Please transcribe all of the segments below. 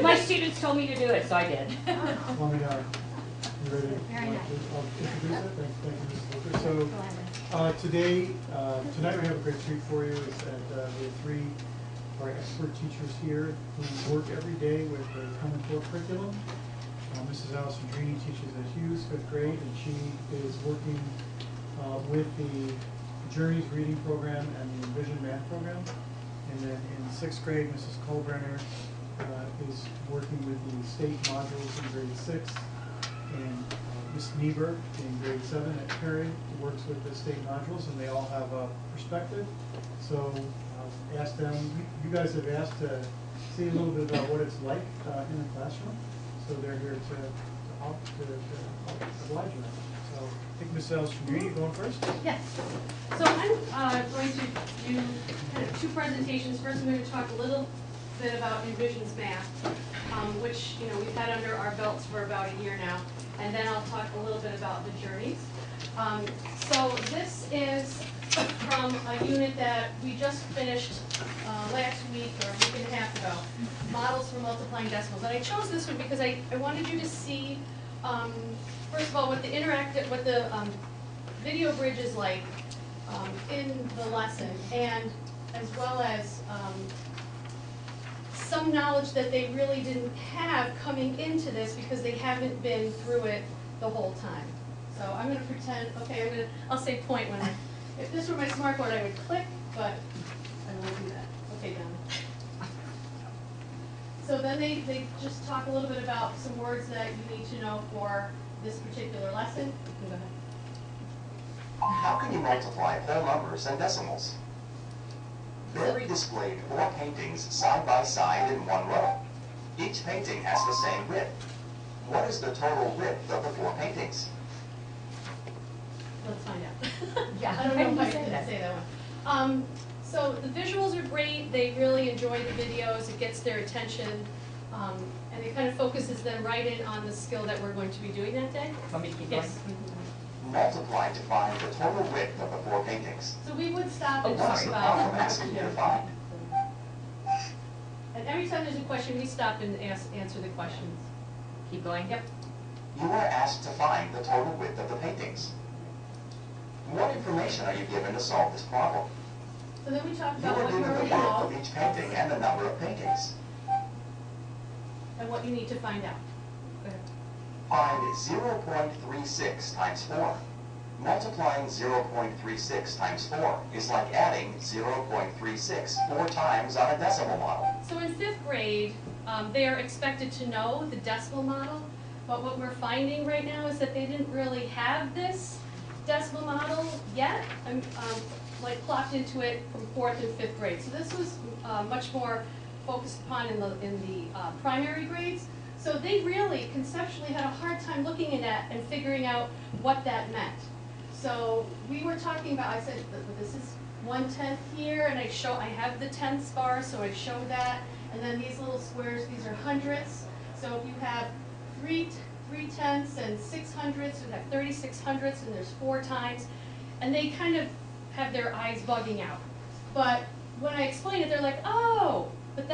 My students told me to do it, so I did. Want me to, you ready? Very nice. I'll introduce it. Thank you, Mrs. Booker. So tonight we have a great treat for you. Is that we have three of our expert teachers here who work every day with the Common Core curriculum. Mrs. Allison Drini teaches at Hughes, 5th grade, and she is working with the Journeys Reading Program and the Envision Math Program. And then in 6th grade, Mrs. Kohlbrenner is working with the state modules in grade 6. And Ms. Niebuhr in grade 7 at Perry works with the state modules, and they all have a perspective. So I've asked them, you guys have asked to see a little bit about what it's like in the classroom. So they're here to oblige you. So I think Ms. Allison, going first? Yes. So I'm going to do kind of two presentations. First, I'm going to talk a little bit about Envision's math, which we've had under our belts for about a year now, and then I'll talk a little bit about the journeys. So this is from a unit that we just finished last week or a week and a half ago, models for multiplying decimals. And I chose this one because I wanted you to see, first of all, what the video bridge is like in the lesson, and as well as some knowledge that they really didn't have coming into this because they haven't been through it the whole time. So I'm going to pretend, okay, I'll say point when if this were my smartboard, I would click, but I won't do that. Okay, done. So then they just talk a little bit about some words that you need to know for this particular lesson. Go ahead. How can you multiply whole numbers and decimals? Barry displayed 4 paintings side by side in one row. Each painting has the same width. What is the total width of the 4 paintings? Let's find out. Yeah, I don't know if I say can that. say that one. So the visuals are great. They really enjoy the videos. It gets their attention. And it kind of focuses them right in on the skill that we're going to be doing that day. Want me to keep Yes. Multiply to find the total width of the 4 paintings. So we would stop and What talk is the problem about, asking you to find? and every time there's a question, we stop and answer the questions. Keep going? Yep. You are asked to find the total width of the paintings. What information are you given to solve this problem? So then we talk You about are what you given the already width know of each painting and the number of paintings. and what you need to find out. Go ahead. Find 0.36 times 4. Multiplying 0.36 times 4 is like adding 0.36 4 times on a decimal model. So in 5th grade, they are expected to know the decimal model, but what we're finding right now is that they didn't really have this decimal model yet, like plopped into it from 4th and 5th grade. So this was much more focused upon in the primary grades. So they really conceptually had a hard time looking at that and figuring out what that meant. So we were talking about, I said, this is 1/10 here, and I have the tenths bar, so I show that. And then these little squares, these are hundredths. So if you have 3 tenths and 6 hundredths, you have 36 hundredths, and there's 4 times. And they kind of have their eyes bugging out. But when I explain it, they're like, oh, but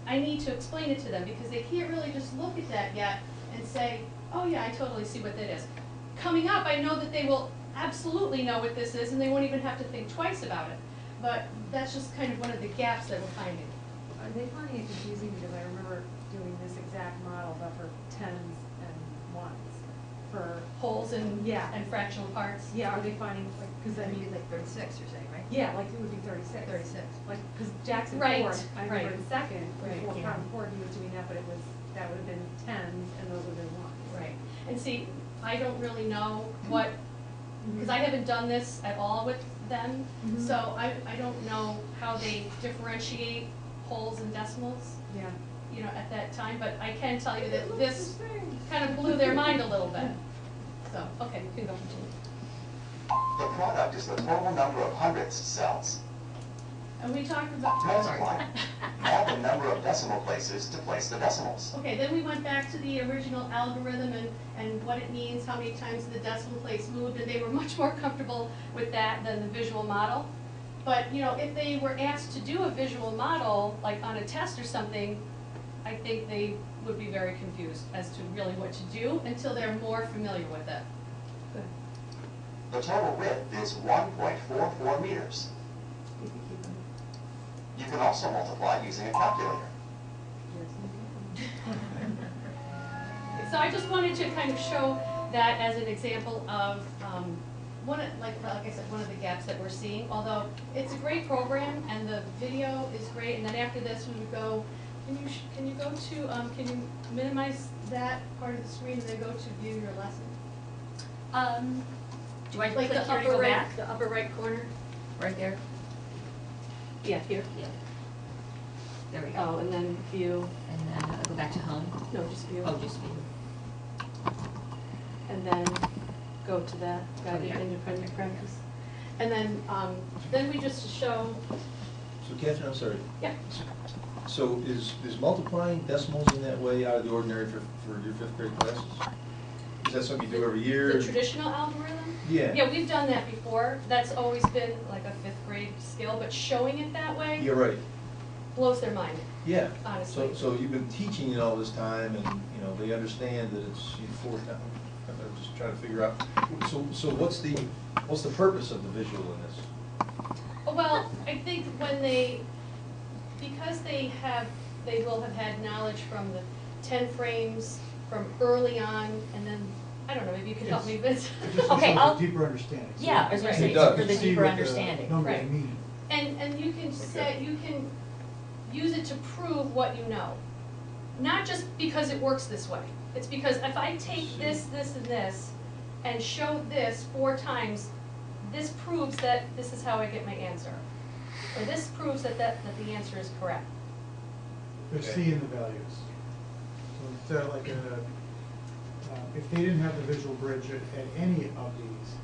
I need to explain it to them because they can't really just look at that yet and say, oh yeah, I totally see what that is. Coming up, I know that they will absolutely know what this is, and they won't even have to think twice about it. But that's just kind of one of the gaps that we're finding. Are they finding it confusing because I remember doing this exact model, but for tens and ones, for Wholes and yeah, and fractional parts. yeah. Are they finding like because I mean like 36, you're saying, right? yeah, like it would be 36. 36. Like because Jackson Right, Ford, I remember right. in second Right, before yeah. Crown Ford he was doing that, but that would have been tens and those would have been ones. Right. And see, I don't really know what, because I haven't done this at all with them, so I don't know how they differentiate wholes and decimals, Yeah. At that time, but I can tell you that this kind of blew their mind a little bit. So, okay, you can go continue. The product is the total number of hundredths cells. And we talked about, Multiply. Add the number of decimal places to place the decimals. okay, then we went back to the original algorithm and what it means, how many times the decimal place moved, and they were much more comfortable with that than the visual model. But, you know, if they were asked to do a visual model, like on a test or something, I think they would be very confused as to really what to do until they're more familiar with it. Good. The total width is 1.44 meters. You can keep them. You can also multiply using a calculator. So I just wanted to kind of show that as an example of, like I said, one of the gaps that we're seeing, although it's a great program and the video is great, and then after this we would go, can you go to, can you minimize that part of the screen and then go to view your lesson? Do I Like click the here to go upper right, back? the upper right corner? Right there? Yeah, here. Yeah. There we Oh, go. and then view, And then go back to home. no, just view. Oh, just view. And then go to that guided Okay. independent practice. And then we just show, So Catherine, I'm sorry. yeah, So is multiplying decimals in that way out of the ordinary for your fifth grade classes? Is that something you do every year? the traditional algorithm. Yeah. Yeah, we've done that before. That's always been like a fifth grade skill, but showing it that way You're right. blows their mind, Yeah. honestly. So you've been teaching it all this time, and they understand that it's four times. I'm just trying to figure out. So what's the purpose of the visual in this? Well, I think when because they will have had knowledge from the 10 frames from early on, and then, I don't know, maybe you could help me, Vince. It just Okay, gives I'll- us a deeper understanding. So Yeah, I was gonna Right. say, It does. for the you see deeper what understanding. numbers Right. mean. And you can say, you can use it to prove what you know. Not just because it works this way. It's because if I take this, this, and this, and show this 4 times, this proves that this is how I get my answer. Or this proves that the answer is correct. They're Okay. seeing the values. So it's like if they didn't have the visual bridge at any of these,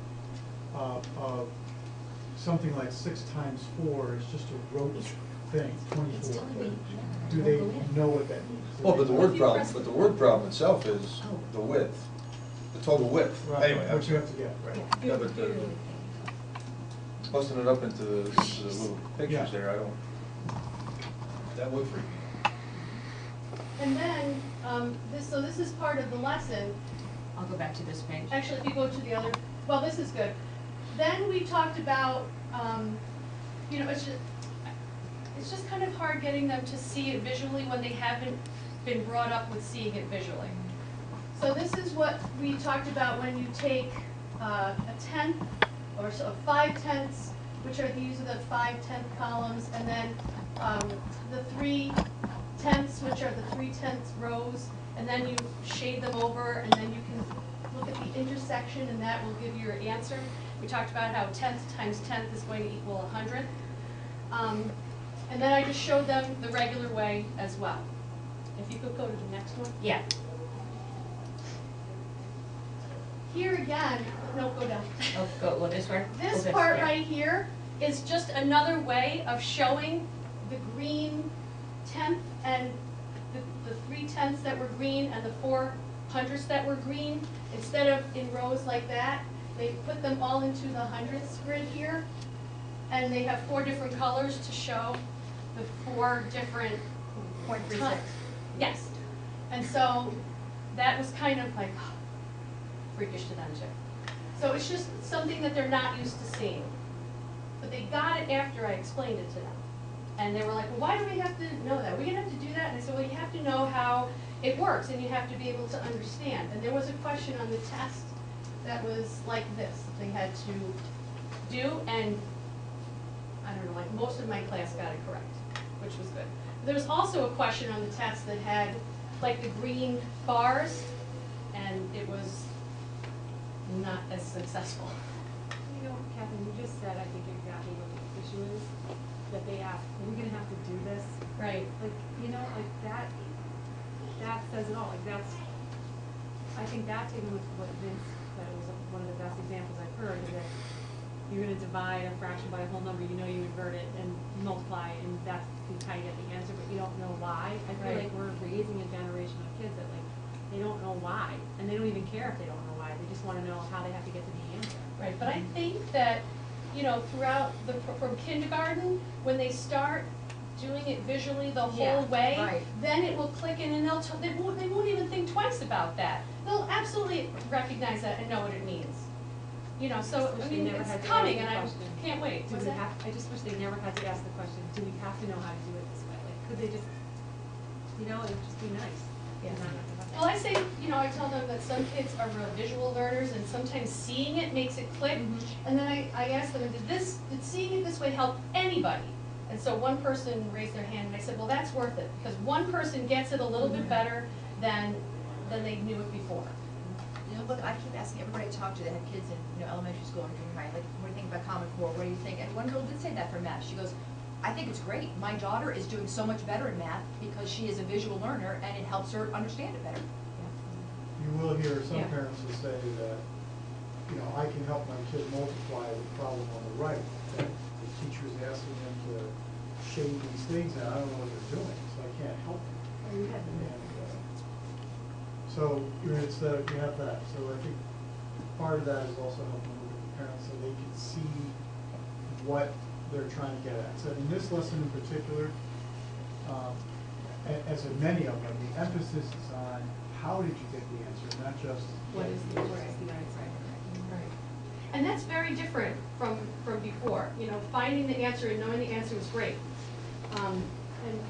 something like 6 times 4 is just a rote thing, 24. It's telling me, But yeah, do they go in. know what that means? Well, but the If word you problem, press- but the word problem itself is Oh. the width, the total width. Right, Anyway, I'm what you have to get, right. Yeah, but busting it up into the little Yeah. pictures there, that would freak me out. And then, this is part of the lesson. I'll go back to this page. Actually, if you go to the other, well, this is good. Then we talked about, it's just kind of hard getting them to see it visually when they haven't been brought up with seeing it visually. So this is what we talked about when you take a tenth, or so 5/10, which are these are the 5/10 columns, and then the 3/10, which are the 3/10 rows, and then you shade them over, and then you can look at the intersection, and that will give you your answer. We talked about how 10th times 10th is going to equal 100th. And then I just showed them the regular way as well. If you could go to the next one. Yeah. Here again, no, go down. Oh, go, well, this part? This Oh, part yeah. right here is just another way of showing the green 10th and the 3/10 that were green and the 4/100ths that were green. Instead of in rows like that, they put them all into the hundredths grid here. And they have 4 different colors to show the 4 different 0.36. Yes. And so that was kind of like freakish to them too. So it's just something that they're not used to seeing. But they got it after I explained it to them. And they were like, well, why do we have to know that? We're going to have to do that? And I said, well, you have to know how it works, and you have to be able to understand. And there was a question on the test that was like this. They had to do, and I don't know, like most of my class got it correct, which was good. There was also a question on the test that had like the green bars, and it was not as successful. You know, Catherine, you just said, I think exactly what the issue is, that they ask, are we gonna have to do this? Right. Like, like that says it all, like I think that's even with what Vince said, was one of the best examples I've heard, is that you're gonna divide a fraction by a whole number, you invert it and multiply, and that's how you get the answer, but you don't know why. I feel Right. like we're raising a generation of kids that they don't know why, and they don't even care if they don't know why, they just wanna know how they have to get to the answer. Right, but I think that you know, throughout from kindergarten, when they start doing it visually the whole Yeah, way, right. then it will click in and they won't even think twice about that. They'll absolutely recognize that and know what it means. You know, so, I Wish they mean, never had it's to coming ask and the I question. can't wait. Do What's we that? have, I just wish they never had to ask the question, do we have to know how to do it this way? Like, could they just, you know, it would just be nice. Yeah. And not have to have to- Well, I say, you know, I tell them that some kids are real visual learners and sometimes seeing it makes it click. And then I asked them, did seeing it this way help anybody? And so one person raised their hand and I said, well, that's worth it, because one person gets it a little bit better than they knew it before. You know, look, I keep asking everybody I talk to that have kids in, you know, elementary school or junior high, like, what do you think about Common Core, what do you think? And one girl did say that for math, she goes, I think it's great, my daughter is doing so much better in math because she is a visual learner and it helps her understand it better. You will hear some Yeah. parents will say that, you know, I can help my kid multiply the problem on the right. That the teacher's asking them to shade these things, and I don't know what they're doing, so I can't help them. And, so, you know, it's you have that. So I think part of that is also helping with the parents so they can see what they're trying to get at. So in this lesson in particular, as in many of them, the emphasis is on how did you get the answer, not just What is the answer. answer? Right. And that's very different from before. You know, finding the answer and knowing the answer was great.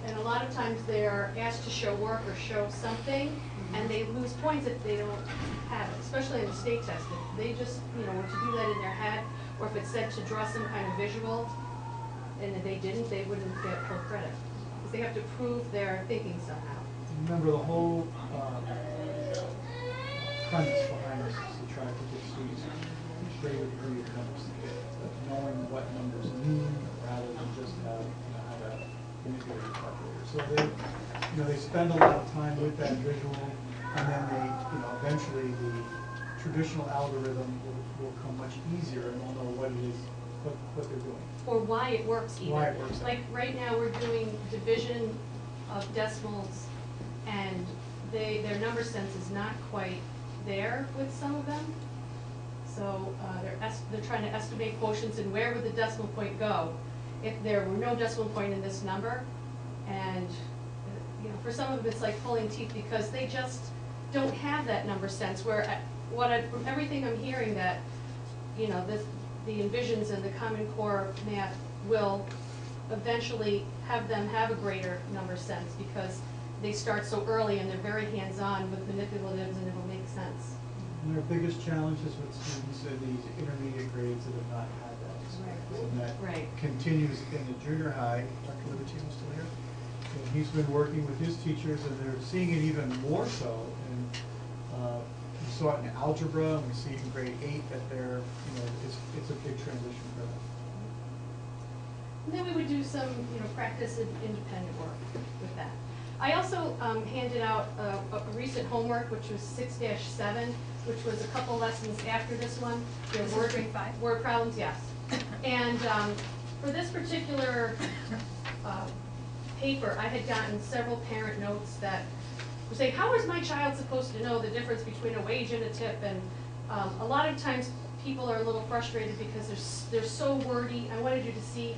And a lot of times they're asked to show work or show something, and they lose points if they don't have it, especially in the state test. If they just, you know, were to do that in their head, or if it said to draw some kind of visual, and if they didn't, they wouldn't get full credit. Because they have to prove their thinking somehow. Remember, the whole premise behind this is to try to get students a greater degree of understanding, knowing what numbers mean, rather than just have, you know, how to manipulate a calculator. So they spend a lot of time with that visual, and then eventually the traditional algorithm will come much easier, and they'll know what it is, what they're doing. Or why it works even. Why it works. Like right now, we're doing division of decimals, and their number sense is not quite there with some of them. So they're trying to estimate quotients and where would the decimal point go if there were no decimal point in this number. And you know, for some of them, it's like pulling teeth because they just don't have that number sense. Where from everything I'm hearing, that you know, the Envisions and the Common Core math will eventually have them have a greater number sense because they start so early and they're very hands-on with manipulatives, and it will make sense. And their biggest challenge is with students in these intermediate grades that have not had that experience. And that Right. continues in the junior high. Dr. Libertino still here? And he's been working with his teachers, and they're seeing it even more so. And we saw it in algebra, and we see it in grade 8 that they're, you know, it's a big transition for them. And then we would do some, you know, practice and independent work with that. I also handed out a recent homework, which was 6-7, which was a couple lessons after this one. They're This is grade 5? Word problems, yes. And for this particular paper, I had gotten several parent notes that were saying, how is my child supposed to know the difference between a wage and a tip? And a lot of times people are a little frustrated because they're so wordy. I wanted you to see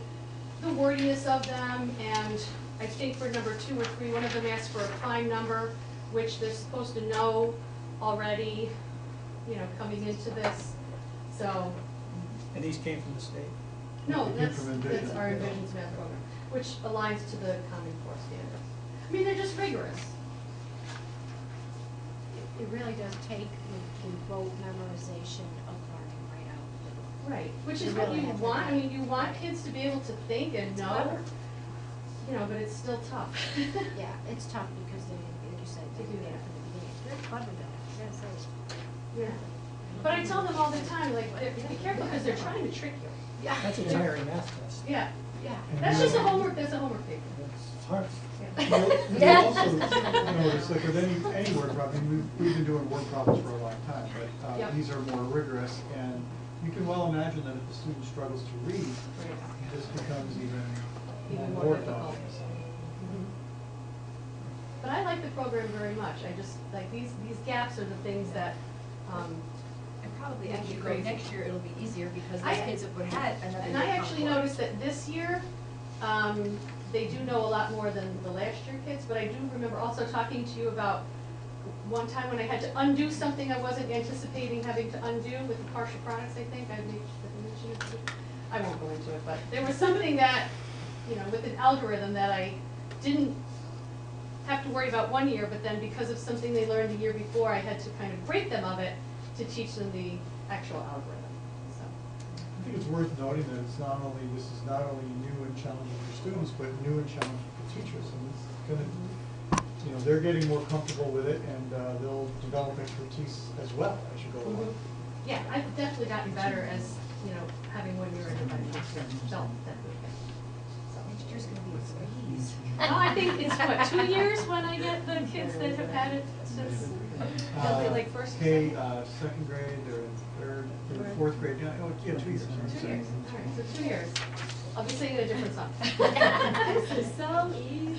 the wordiness of them, and I think for number 2 or 3, one of them asked for a prime number, which they're supposed to know already, you know, coming into this. So, And these came from the state? no, They came that's from Envision. our Envisions math program, which aligns to the Common Core standards. I mean, they're just rigorous. It really does take the rote memorization of learning right out the door. Right, which You is what really you have to want. I do. mean, you want kids to be able to think and It's know, clever. you know, but it's still tough. Yeah, it's tough because they, like you said, they To do do that. that from the beginning. It's very clever though, I gotta say. Yeah. But I tell them all the time, like, be careful because they're trying to trick you. Yeah. That's a tiring math test. Yeah, Yeah. that's just a homework, that's a homework paper. It's hard. You also, you know, it's like with any word problem, we've been doing word problems for a long time, but Yep. these are more rigorous, and you can well imagine that if the student struggles to read, this becomes Even more more work difficult. on. But I like the program very much. I just, like, these gaps are the things that, And probably as you go next year, it'll be easier because those I- kids have had another. And I actually noticed that this year, they do know a lot more than the last year kids, but I do remember also talking to you about one time when I had to undo something I wasn't anticipating having to undo with the partial products, I think, I mentioned it. I won't go into it, but there was something that, you know, with an algorithm that I didn't have to worry about one year, but then because of something they learned the year before, I had to kind of break them of it to teach them the actual algorithm, so. I think it's worth noting that this is not only new and challenging for students, but new and challenging for teachers. And it's gonna, you know, they're getting more comfortable with it, and they'll develop expertise as well as you go along. Yeah, I've definitely gotten better as, you know, having 1 year independent experience, felt that way. So. Next year's gonna be a squeeze. No, I think it's what, 2 years when I get the kids that have had it since, like first or K, second? second grade, they're in third, they're in fourth grade, yeah, 2 years. 2 years, all right, so 2 years. I'll be singing a different song. This is so easy.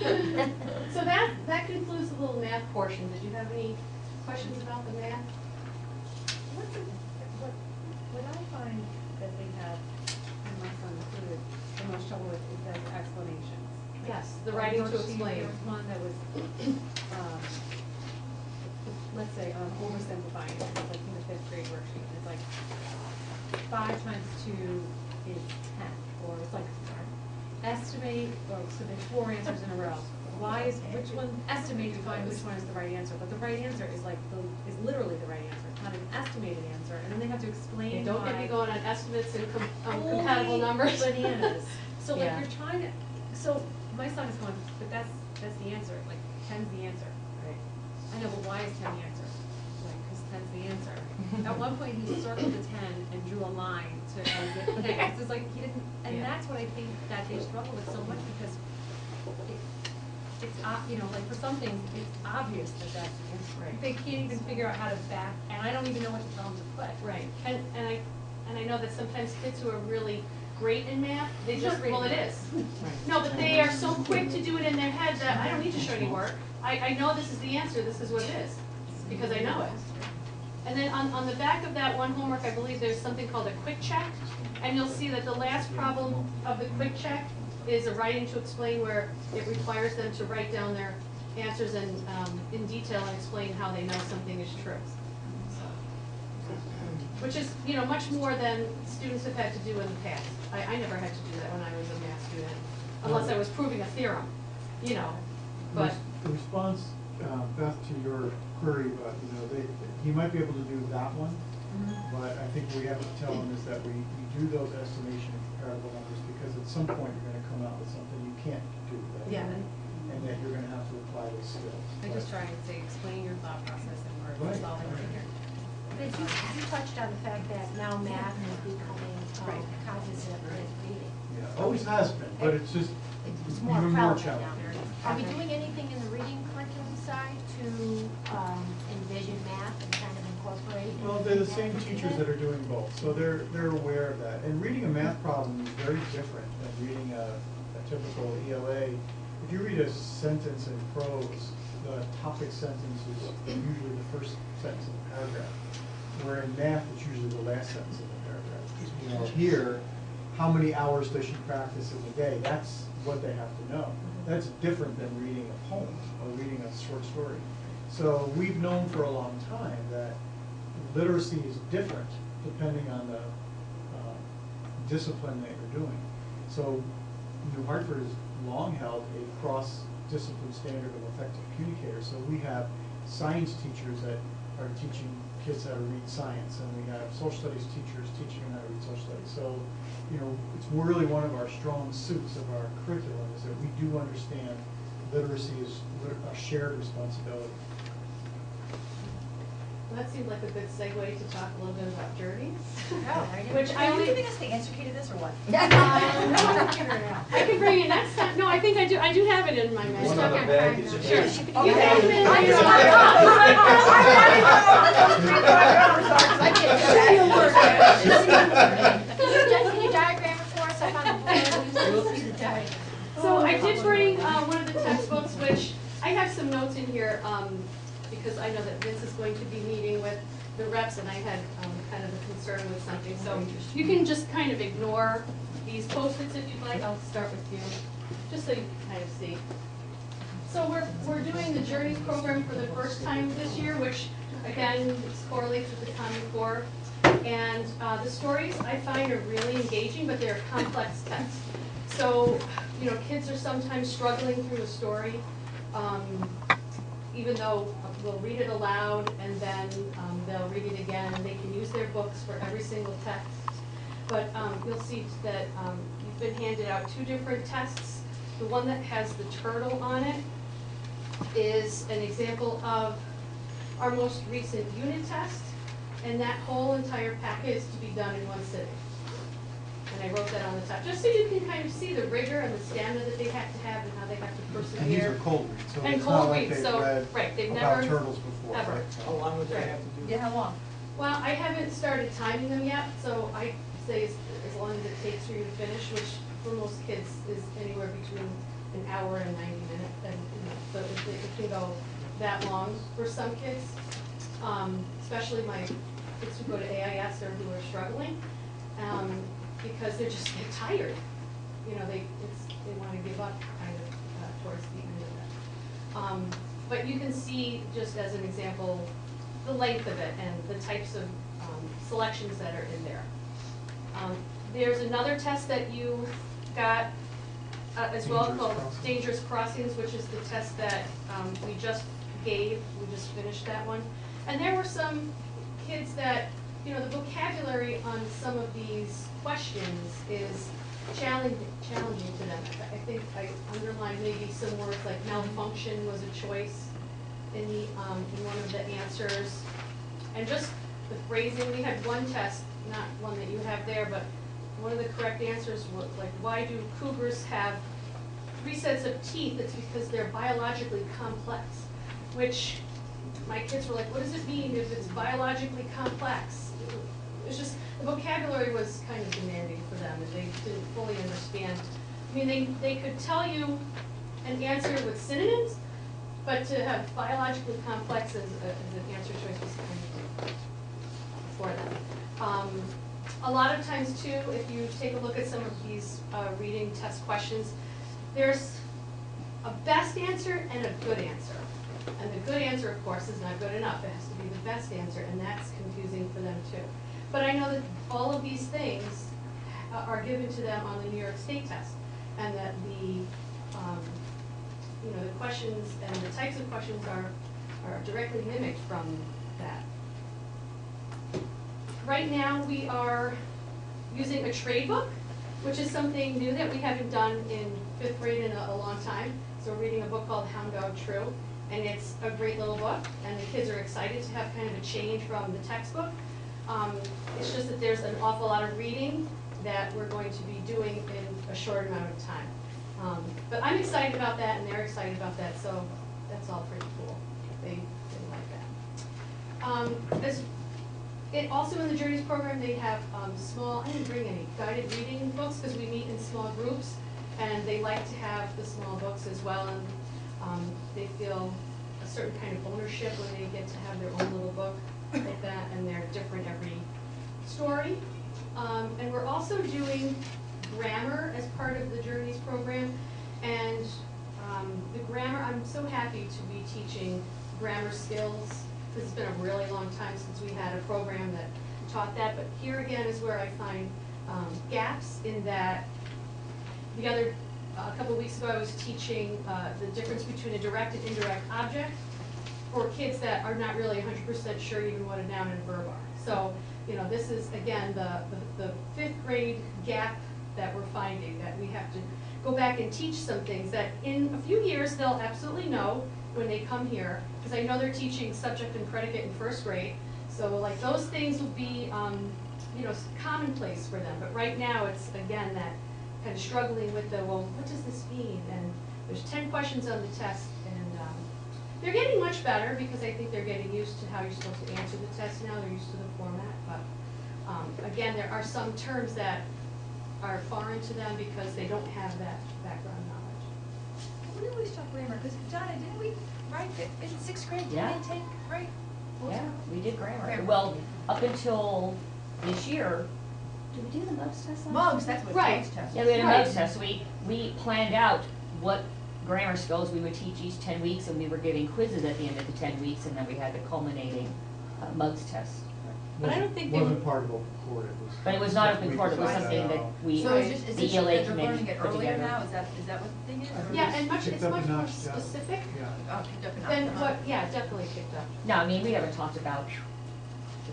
So that concludes the little math portion. Did you have any questions about the math? What I find that they have, and my son included, the most trouble with is those explanations. Yes, the writing to Worksheet, explain. There was one that was, let's say, oversimplifying it, it's like in the 5th grade worksheet, and it's like 5 times 2 is 10, or it's like estimate, or so there's 4 answers in a row. Which one, estimate to find which one is the right answer, but the right answer is like, is literally the right answer, it's not an estimated answer, and then they have to explain Don't get me why. going on estimates and compatible Holy numbers. Bananas. So like Yeah. you're trying to, so my son is going, but that's the answer, like 10's the answer. Right. I know, but why is 10 the answer? Like, cause 10's the answer. At one point, he circled the 10 and drew a line to, okay, it's like, he didn't, and Yeah. that's what I think that they struggle with so much because it's, you know, like for some things, it's obvious that that's the answer. Right. They can't even figure out how to back, and I don't even know what to tell them to put. Right, and I know that sometimes kids who are really great in math, they It's just, not great well, in it math. is. No, but they are so quick to do it in their head that I don't need to show any work. I know this is the answer, this is what it is, because I know it. And then on the back of that one homework, I believe there's something called a quick check, and you'll see that the last problem of the quick check is a writing to explain, where it requires them to write down their answers in detail and explain how they know something is true. Which is, you know, much more than students have had to do in the past. I never had to do that when I was a math student, unless I was proving a theorem, you know, but. The response, Beth, to your query, you know, he might be able to do that one, but I think what we have to tell him is that we do those estimation and comparable numbers because at some point you're gonna come out with something you can't do that. Yeah. And that you're gonna have to apply those skills. I just try and say, explain your thought process and we're Right. solving it here. But you touched on the fact that now math is becoming cognizant of reading. Yeah, always has been, but it's just It's more even more prevalent now. challenging. Are we doing anything in the reading curriculum side to envision math and kind of incorporate? Well, they're the same teachers that are doing both, so they're aware of that. And reading a math problem is very different than reading a typical ELA. If you read a sentence in prose, the topic sentence is usually the first sentence of the paragraph, where in math, it's usually the last sentence of the paragraph. You know, here, how many hours does she practice in a day? That's what they have to know. That's different than reading a poem or reading a short story. So we've known for a long time that literacy is different depending on the discipline that you're doing. So New Hartford has long held a cross-discipline standard of effective communicators. So we have science teachers that are teaching kids how to read science, and we have social studies teachers teaching them how to read social studies. So, you know, it's really one of our strong suits of our curriculum is that we do understand literacy is a shared responsibility. Well, that seemed like a good segue to talk a little bit about journeys. Which, I are you only- giving us the answer key to this or what? I can bring it next time. No, I think I do have it in my One on manual. the back is Sure. just. You have it in Can you diagram it for us up on the board? We will see the diagram. So I did bring one of the textbooks, which I have some notes in here. because I know that Vince is going to be meeting with the reps, and I had kind of a concern with something. So you can just kind of ignore these Post-its if you'd like. I'll start with you, just so you can kind of see. So we're doing the Journeys program for the first time this year, which again correlates with the Common Core. And the stories I find are really engaging, but they're complex texts. So, you know, kids are sometimes struggling through a story, even though we'll read it aloud and then they'll read it again, and they can use their books for every single text. But you'll see that you've been handed out 2 different tests. The one that has the turtle on it is an example of our most recent unit test, and that whole entire packet is to be done in one sitting. And I wrote that on the top, just so you can kind of see the rigor and the stamina that they have to have and how they have to persevere. And these are cold reads, so And it's cold not like reads, they've so, read right, they've about never, turtles before, ever. right? How long would they Right. have to do? Yeah, how long? Well, I haven't started timing them yet, so I say as long as it takes for you to finish, which for most kids is anywhere between an hour and 90 minutes. And so it can go that long for some kids, especially my kids who go to AIS or who are struggling, because they're just get tired. You know, they want to give up kind of towards the end of it. But you can see, just as an example, the length of it and the types of selections that are in there. There's another test that you got as well Dangerous called Crossings. Dangerous Crossings, which is the test that we just gave. We just finished that one. And there were some kids that, you know, the vocabulary on some of these questions is challenging to them. I think I underlined maybe some words like malfunction was a choice in one of the answers. And just the phrasing, we had one test, not one that you have there, but one of the correct answers was like, why do cougars have 3 sets of teeth? It's because they're biologically complex, which my kids were like, what does it mean if it's biologically complex? It's just, the vocabulary was kind of demanding for them, and they didn't fully understand. I mean, they could tell you an answer with synonyms, but to have biologically complex as an answer choice was kind of for them. A lot of times too, if you take a look at some of these reading test questions, there's a best answer and a good answer. And the good answer, of course, is not good enough. It has to be the best answer, and that's confusing for them too. But I know that all of these things are given to them on the New York State test, and that the you know, the questions and the types of questions are directly mimicked from that. Right now, we are using a trade book, which is something new that we haven't done in 5th grade in a long time. So we're reading a book called Hound Dog True, and it's a great little book, and the kids are excited to have kind of a change from the textbook. It's just that there's an awful lot of reading that we're going to be doing in a short amount of time. But I'm excited about that, and they're excited about that, so that's all pretty cool. They like that. Also in the Journeys program, they have small, I didn't bring any, guided reading books, because we meet in small groups, and they like to have the small books as well, and they feel a certain kind of ownership when they get to have their own little book like that, and they're different every story. And we're also doing grammar as part of the Journeys program, and the grammar, I'm so happy to be teaching grammar skills. This has been a really long time since we had a program that taught that, but here again is where I find gaps in that. A couple of weeks ago I was teaching the difference between a direct and indirect object for kids that are not really 100% sure even what a noun and a verb are. So, you know, this is again the 5th grade gap that we're finding, that we have to go back and teach some things that in a few years they'll absolutely know when they come here, because I know they're teaching subject and predicate in 1st grade. So like those things will be, you know, commonplace for them. But right now it's again that kind of struggling with the, well, what does this mean? And there's 10 questions on the test, and they're getting much better because I think they're getting used to how you're supposed to answer the test now. They're used to the format, but again, there are some terms that are foreign to them because they don't have that background knowledge. We always talk grammar, because Donna, didn't we right? Isn't sixth grade, Yeah. did they take, right? What was Yeah, it? we did grammar. Grammar. Well, up until this year, did we do the MUGS test last year? Mugs, that's what Right. Mugs test. Yeah, we had a Right. MUGS test. We planned out what grammar skills we would teach each 10 weeks, and we were giving quizzes at the end of the 10 weeks, and then we had the culminating MUGS test. But I don't think they Wasn't were- part of open court, it was. But it was not open we court, it was decided something that we, So is this, is the this, ELA that they're committee learning it put earlier together. now, is that what the thing is? or Yeah, is- and Picked it's up much a more notch, yeah. specific Yeah. Oh, picked up and than up. what, yeah, definitely picked up. No, I mean, we haven't talked about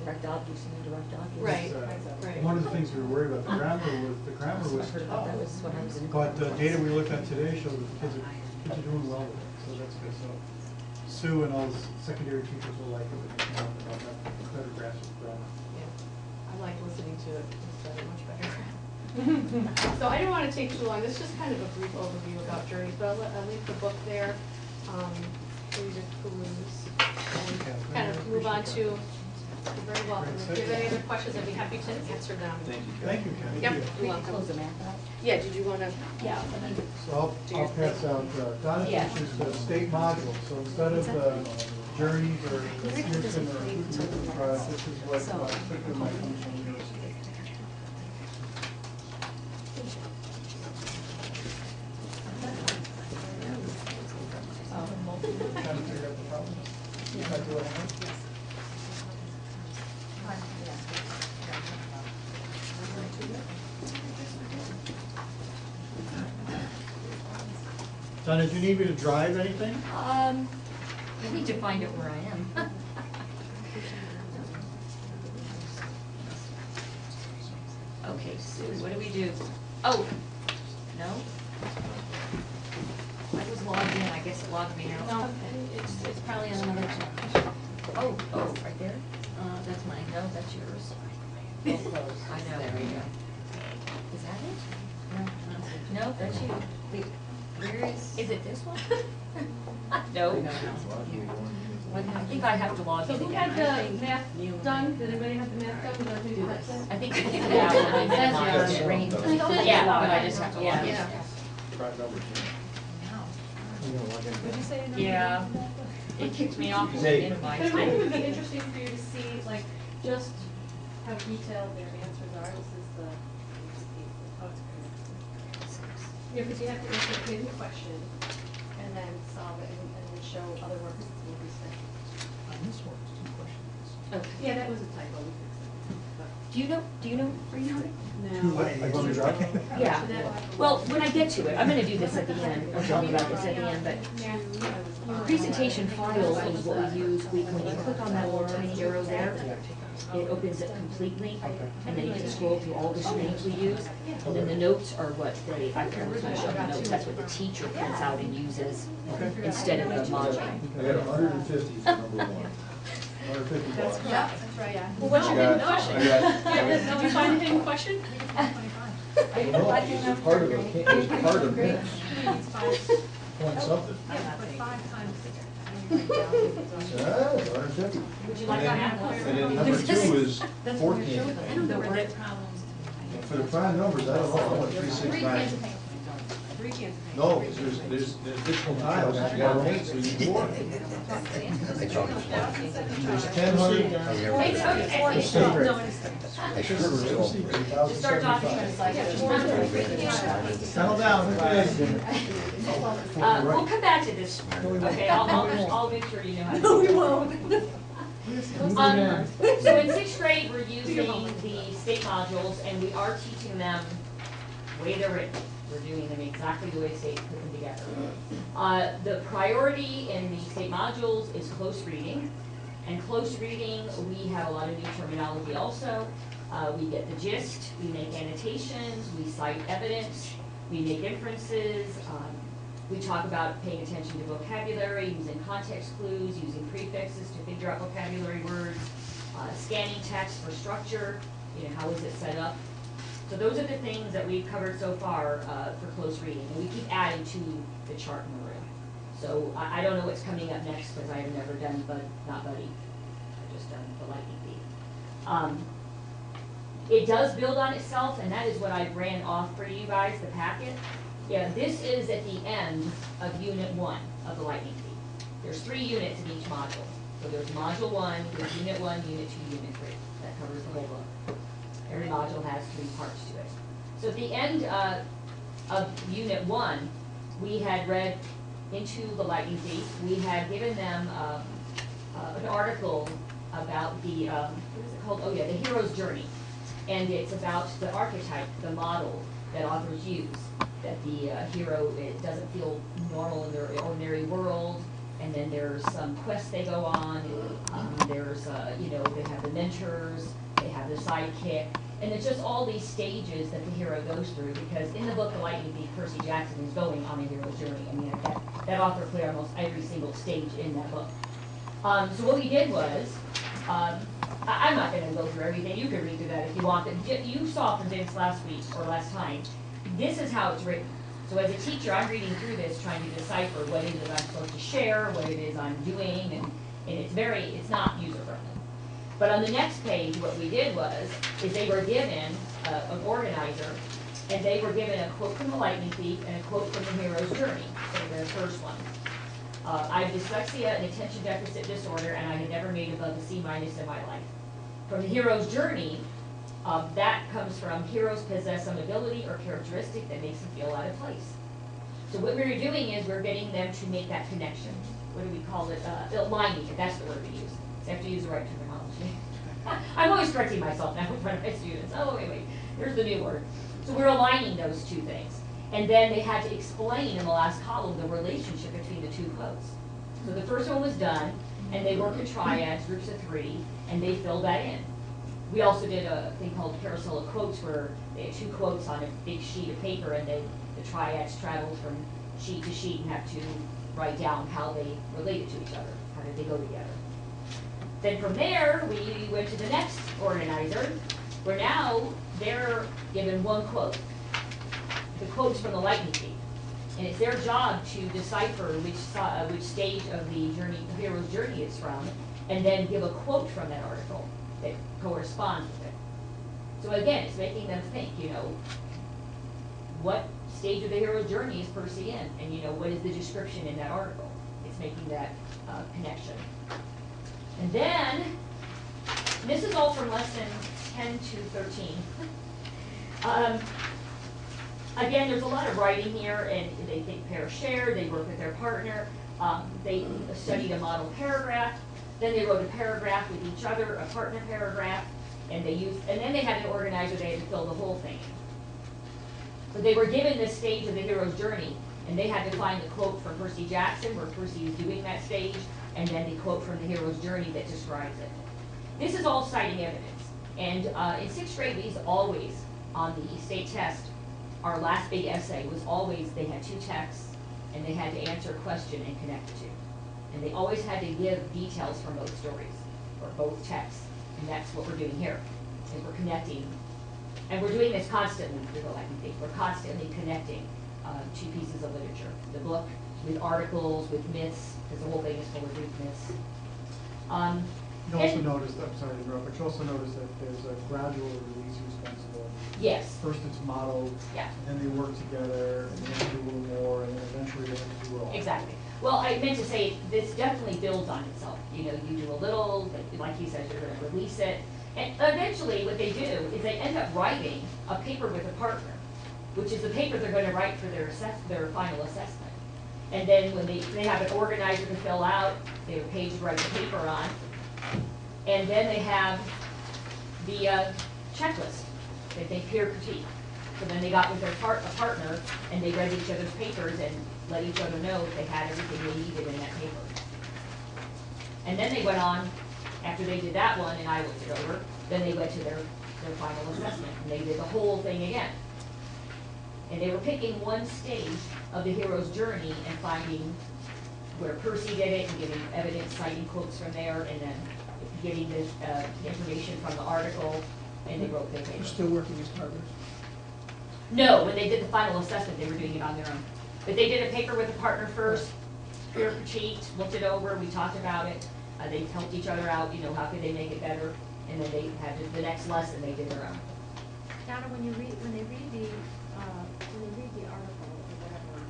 direct objects and indirect objects. Right. It's, Right. One of the things we were worried about, the grammar was I heard about that was when I was in. but the data we looked at today showed that the kids are doing well with it, so that's good. So Sue and all the secondary teachers will like it when they come out about that better grasp of grammar. Yeah, I like listening to it, it's much better. So I didn't want to take too long, this is just kind of a brief overview about journeys, but I'll leave the book there, for you to peruse. And kind of move on to, you're very welcome, if you have any other questions, I'd be happy to answer them. Thank you, Ken. Thank you, Ken. Yep, We you're can welcome. close the math out. Yeah, did you want to? Yeah. So I'll pass out, Donna Yeah. teaches the state module, so instead of journeys or Pearson or this is what took in my functional years. Trying to figure out the problem. If I do it now. Donna, do you need me to drive anything? I need to find out where I am. Okay, Sue, what do we do? Oh, no? I was logged in, I guess it logged me out. No, it's probably on another tab. Oh, right there? That's mine. No, that's yours. Oh, close. I know, there we go. Is that it? No, that's you. Wait, where is it this one? No. I think I have to log So in who again. had the math done? Did anybody have the math done? Was that who did that? I think we did that one. I It did says mine. you're Yeah, but I just have to log in. Yeah. Prime numbers, Would you say? no? Yeah. It kicked me off with Hey. the invite. But it might even be interesting for you to see, like, just how detailed their answers are. This is the, oh, it's great. Yeah, because you have to answer a given question and then solve it and then show other work that will be spent. On this one, it's 2 questions. Okay. Yeah, that was a typo, we fixed it. But Do you know where you have it? no. I want to drive? Yeah. Well, when I get to it, I'm gonna do this at the end, I'll tell you about this at the end, but presentation files is what we use. When you click on that little tiny arrow there, it opens it completely, and then you can scroll through all the screens we use. And then the notes are what I can originally show the notes, that's what the teacher prints out and uses instead of the modeling. I got 150 for number 1. 150 bucks. Yeah, that's right, yeah. Well, what's your hidden I question? got- Did you find a hidden question? No, it's part of it's part of it. Point something. Yeah, 150. Would you like that math? And then number 2 is 14. The word. For the prime numbers, I don't know, I want 369. 3 cans of paint. No, because there's additional tiles that you gotta paint, so you need more. There's 1000. Just start talking, it's like. Settle down, guys. We'll come back to this, okay, I'll make sure you know how to. No, we won't. So in 6th grade, we're using the state modules, and we are teaching them the way they're written. We're doing them exactly the way state put them together. The priority in the state modules is close reading. And close reading, we have a lot of new terminology also. We get the gist, we make annotations, we cite evidence, we make inferences. We talk about paying attention to vocabulary, using context clues, using prefixes to figure out vocabulary words, scanning text for structure, how is it set up. So those are the things that we've covered so far for close reading, and we keep adding to the chart in the room. So I don't know what's coming up next because I have never done not Buddy. I've just done the lightning thief. It does build on itself, and that is what I ran off for you guys, the packet. Yeah, this is at the end of Unit 1 of the lightning thief. There's 3 units in each module. So there's module 1, there's unit 1, unit 2, unit 3. That covers the whole book. Every module has 3 parts to it. So at the end of unit 1, we had read Into the Lightning Thief. We had given them an article about the, what is it called? Oh yeah, the hero's journey. And it's about the archetype, the model that authors use, that the hero, it doesn't feel normal in their ordinary world, and then there's some quests they go on, there's, you know, they have the mentors, they have the sidekick, and it's just all these stages that the hero goes through, because in the book, The Lightning Thief, Percy Jackson is going on a hero's journey. I mean, that author put almost every single stage in that book. So what we did was, I'm not gonna go through everything, you can read through that if you want, but you saw from Vince last week, or last time, this is how it's written. So as a teacher, I'm reading through this, trying to decipher what it is I'm supposed to share, what it is I'm doing, and it's not user-friendly. But on the next page, what we did was, is they were given an organizer, and they were given a quote from The Lightning Thief and a quote from The Hero's Journey, so the first one. I have dyslexia and attention deficit disorder, and I had never made above a C- in my life. From The Hero's Journey, that comes from heroes possess some ability or characteristic that makes them feel out of place. So what we're doing is we're getting them to make that connection. What do we call it? Aligning, that's the word we use. So I have to use the right terminology. I'm always correcting myself now in front of my students. Oh, wait, there's the new word. So we're aligning those 2 things. And then they had to explain in the last column the relationship between the 2 quotes. So the first one was done, and they worked in triads, groups of 3, and they filled that in. We also did a thing called carousel of quotes, where they had 2 quotes on a big sheet of paper, and the triads traveled from sheet to sheet and have to write down how they related to each other, how did they go together. Then from there, we went to the next organizer, where now they're given 1 quote. The quote's from The Lightning Thief. And it's their job to decipher which stage of the journey, the hero's journey it's from, and then give a quote from that article that corresponds with it. So again, it's making them think, you know, what stage of the hero's journey is Percy in? And you know, what is the description in that article? It's making that connection. And then, this is all from lesson 10 to 13. Again, there's a lot of writing here, and they think pair share, they work with their partner, they studied a model paragraph, then they wrote a paragraph with each other, a partner paragraph, and then they had an organizer, they had to fill the whole thing in. But they were given this stage of the hero's journey, and they had to find the quote from Percy Jackson, where Percy is doing that stage, and then the quote from the hero's journey that describes it. This is all citing evidence, and in 6th grade, we used to always, on the state test, our last big essay was always, they had 2 texts, and they had to answer a question and connect the 2. And they always had to give details from both stories, or both texts, and that's what we're doing here. And we're connecting, and we're doing this constantly with The Lightning Thief. We're constantly connecting 2 pieces of literature. The book with articles, with myths, because the whole thing is full of Greek myths. You also noticed, I'm sorry to interrupt, but you also noticed that there's a gradual release responsibility. Yes. First it's modeled, Yeah. and then they work together, and then they do a little more, and then eventually they have to do it all. Exactly. Well, I meant to say, this definitely builds on itself. You know, you do a little, but like he says, you're going to release it. And eventually what they do is they end up writing a paper with a partner, which is the paper they're going to write for their final assessment. And then when they have an organizer to fill out, they have a page to write the paper on. And then they have the checklist that they peer critique. So then they got with a partner, and they read each other's papers and let each other know if they had everything they needed in that paper. And then they went on, after they did that one, and I looked it over, then they went to their final assessment, and they did the whole thing again. And they were picking one stage of the hero's journey and finding where Percy did it, and giving evidence, citing quotes from there, and then getting the information from the article, and they wrote their paper. You're still working as partners? No, when they did the final assessment, they were doing it on their own. But they did a paper with a partner first, peer critiqued, looked it over, we talked about it. They helped each other out, you know, how could they make it better, and then they had the next lesson, they did their own. Donna, when they read the article or whatever,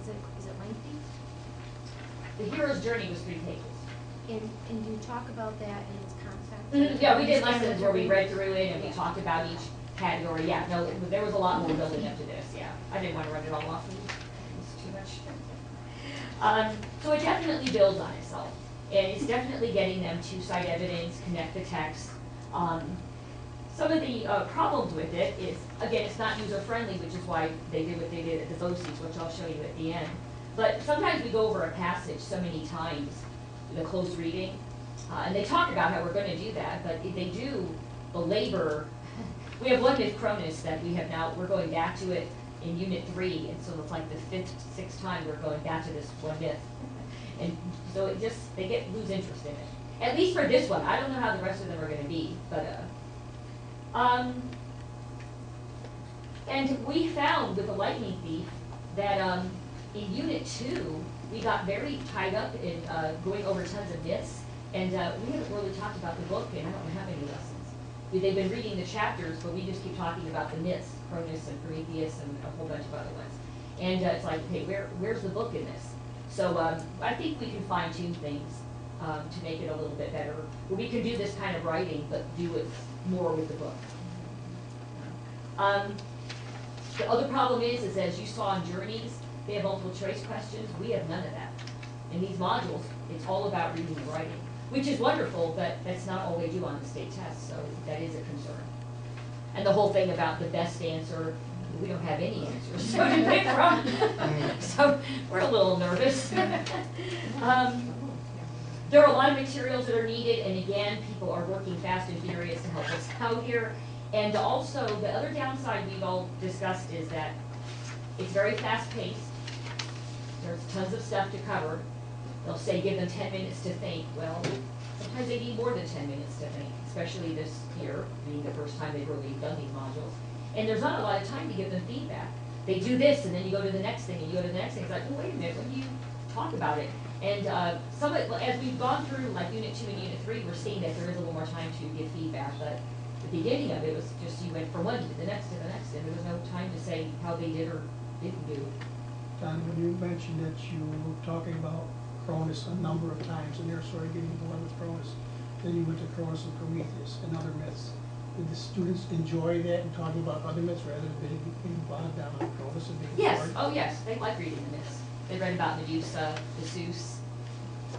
is it lengthy? The hero's journey was 3 pages. And do you talk about that in its concept? Yeah, we did lessons where we read through it and we talked about each category. Yeah, no, there was a lot more building up to this, yeah. I didn't want to run it all off. It was too much. So it definitely builds on itself. And it's definitely getting them to cite evidence, connect the text. Some of the problems with it is, again, it's not user-friendly, which is why they did what they did at the BOCES, which I'll show you at the end. But sometimes we go over a passage so many times, the close reading, and they talk about how we're going to do that, but they do belabor. We have one myth, Cronus, that we have now, we're going back to it in Unit 3, and so it's like the 5th, 6th time we're going back to this one myth. And so it just, they lose interest in it. At least for this one. I don't know how the rest of them are going to be, but and we found with the lightning thief that in Unit 2, we got very tied up in going over tons of myths, and we haven't really talked about the book, and I don't know how many lessons. They've been reading the chapters, but we just keep talking about the myths, Cronus and Prometheus and a whole bunch of other ones. And it's like, okay, where's the book in this? So I think we can fine-tune things to make it a little bit better. Where we can do this kind of writing, but do it more with the book. The other problem is as you saw in Journeys, they have multiple choice questions. We have none of that. In these modules, it's all about reading and writing, which is wonderful, but that's not all they do on the state test, so that is a concern. And the whole thing about the best answer, we don't have any answers so to pick from. So we're a little nervous. There are a lot of materials that are needed, and again, people are working fast and furious to help us out here. And also, the other downside we've all discussed is that it's very fast-paced. There's tons of stuff to cover. They'll say give them 10 minutes to think. Well, sometimes they need more than 10 minutes to think, especially this year, being the first time they've really done these modules. And there's not a lot of time to give them feedback. They do this, and then you go to the next thing, and you go to the next thing. It's like, well, wait a minute, when do you talk about it? And some of it, as we've gone through like Unit 2 and Unit 3, we're seeing that there is a little more time to give feedback. But the beginning of it was just you went from one to the next, and there was no time to say how they did or didn't do. Don, when you mentioned that you were talking about Cronus a number of times, and you're sort of getting bored with Cronus, then you went to Cronus and Prometheus and other myths. Did the students enjoy that and talking about other myths rather than being bogged down on Cronus and being Yes, bored? oh yes, they like reading the myths. They read about Medusa, the Zeus.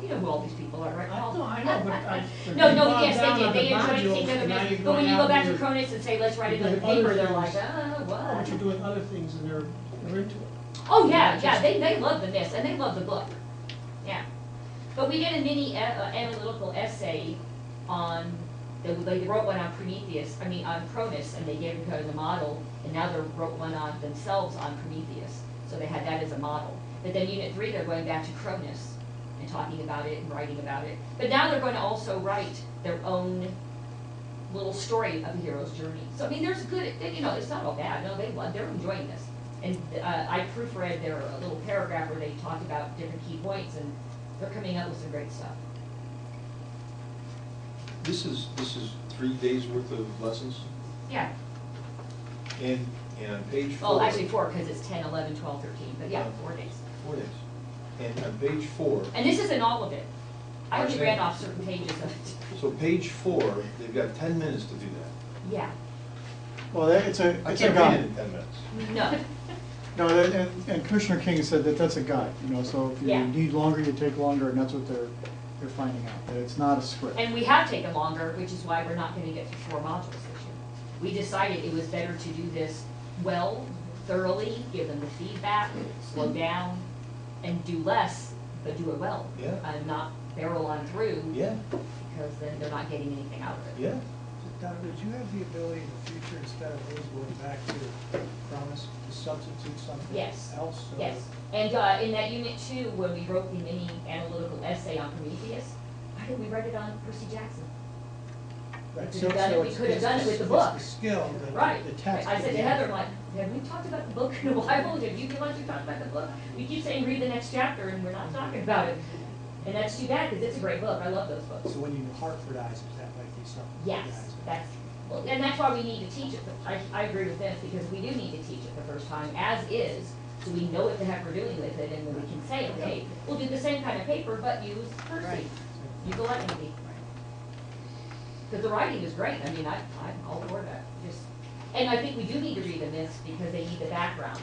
You know who all these people are, right, Paul? I know, but No, yes, they did. They enjoyed seeing other myths. But when you go back to Cronus and say, let's write it on the paper, they're like, what? Oh, but you're doing other things and they're into it. Oh, yeah, they love the myths, and they love the book. Yeah. But we did a mini analytical essay on, they wrote one on Prometheus, on Cronus, and they gave it as a model, and now they wrote one on themselves on Prometheus. So they had that as a model. But then Unit 3, they're going back to Cronus and talking about it and writing about it. But now they're going to also write their own little story of the hero's journey. So, there's good, it's not all bad. No, they're enjoying this. And I proofread their little paragraph where they talked about different key points, and they're coming up with some great stuff. This is 3 days worth of lessons? Yeah. And on page 4. Oh, actually 4, because it's 10, 11, 12, 13. But yeah, 4 days. 4 days. And on page 4. And this isn't all of it. I only Understand. ran off certain pages of it. So page 4, they've got 10 minutes to do that. Yeah. Well, it's a I can't read it guide. in 10 minutes. No. No, and Commissioner King said that that's a guide, so if you Yeah. need longer, you take longer, and that's what they're finding out, that it's not a script. And we have taken longer, which is why we're not going to get to 4 modules this year. We decided it was better to do this well, thoroughly, give them the feedback, slow down, and do less, but do it well. Yeah. And not barrel on through, Yeah, because then they're not getting anything out of it. yeah. Don, would you have the ability in the future, instead of always going back to Cronus, to substitute something Yes. else? So Yes, and in that Unit 2, when we wrote the mini analytical essay on Prometheus, why didn't we write it on Percy Jackson? Right, We could have done it with the book. It's the skill, Right. the text. I said to Heather, like, have we talked about the book in a while? Have you feel like we talked about the book? We keep saying read the next chapter, and we're not talking about it. And that's too bad, because it's a great book. I love those books. So when you Hartfordize it, that might be something. Yes, well, and that's why we need to teach it. I agree with this, because we do need to teach it the first time, as is So we know what the heck we're doing with it, and then we can say, okay, we'll do the same kind of paper, but use cursive, use the lettering bee. Because the writing is great, I mean, I'm all for that, and I think we do need to read the myths because they need the background.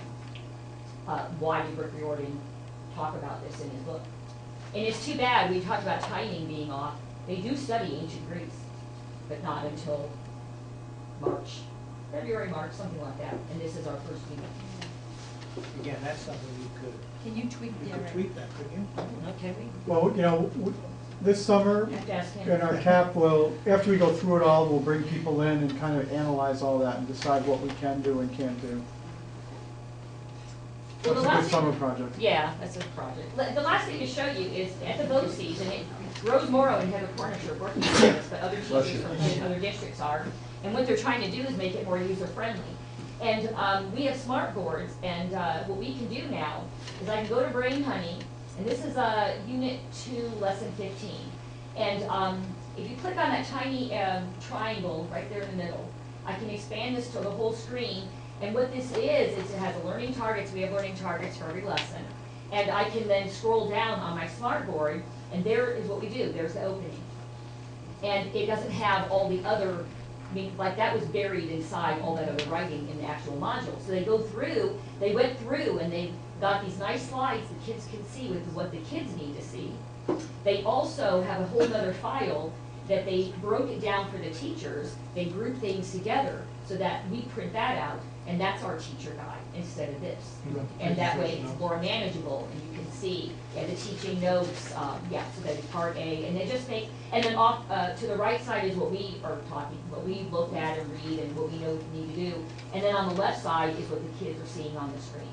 Why did Rick Riordan talk about this in his book? And it's too bad, we talked about timing being off. They do study ancient Greece, but not until February, March, something like that, and this is our first unit. Again, that's something you could, Can you tweak you the could tweak that, couldn't you? Okay. Well, you know, this summer, You have to ask him. in our CAP, after we go through it all, we'll bring people in and kind of analyze all that and decide what we can do and can't do. Well, That's the a last good thing- summer project. Yeah, that's a project. The last thing to show you is at the boat season, Rose Morrow and Heather Cornish are working on this, but other teachers from other districts are. And what they're trying to do is make it more user-friendly. And we have smart boards, and what we can do now is I can go to Brain Honey, and this is Unit 2, Lesson 15. And if you click on that tiny triangle right there in the middle, I can expand this to the whole screen. And what this is it has a learning targets. We have learning targets for every lesson. And I can then scroll down on my smart board, and there is what we do. There's the opening. And it doesn't have all the other, like that was buried inside all that other writing in the actual module. So they went through, and they got these nice slides the kids can see with what the kids need to see. They also have a whole other file that they broke it down for the teachers. They group things together so that we print that out, and that's our teacher guide instead of this. And that way it's more manageable, and you can see, the teaching notes, so that is part A, and they just make, and then off, to the right side is what we are talking, what we looked at and read and what we know we need to do. And then on the left side is what the kids are seeing on the screen.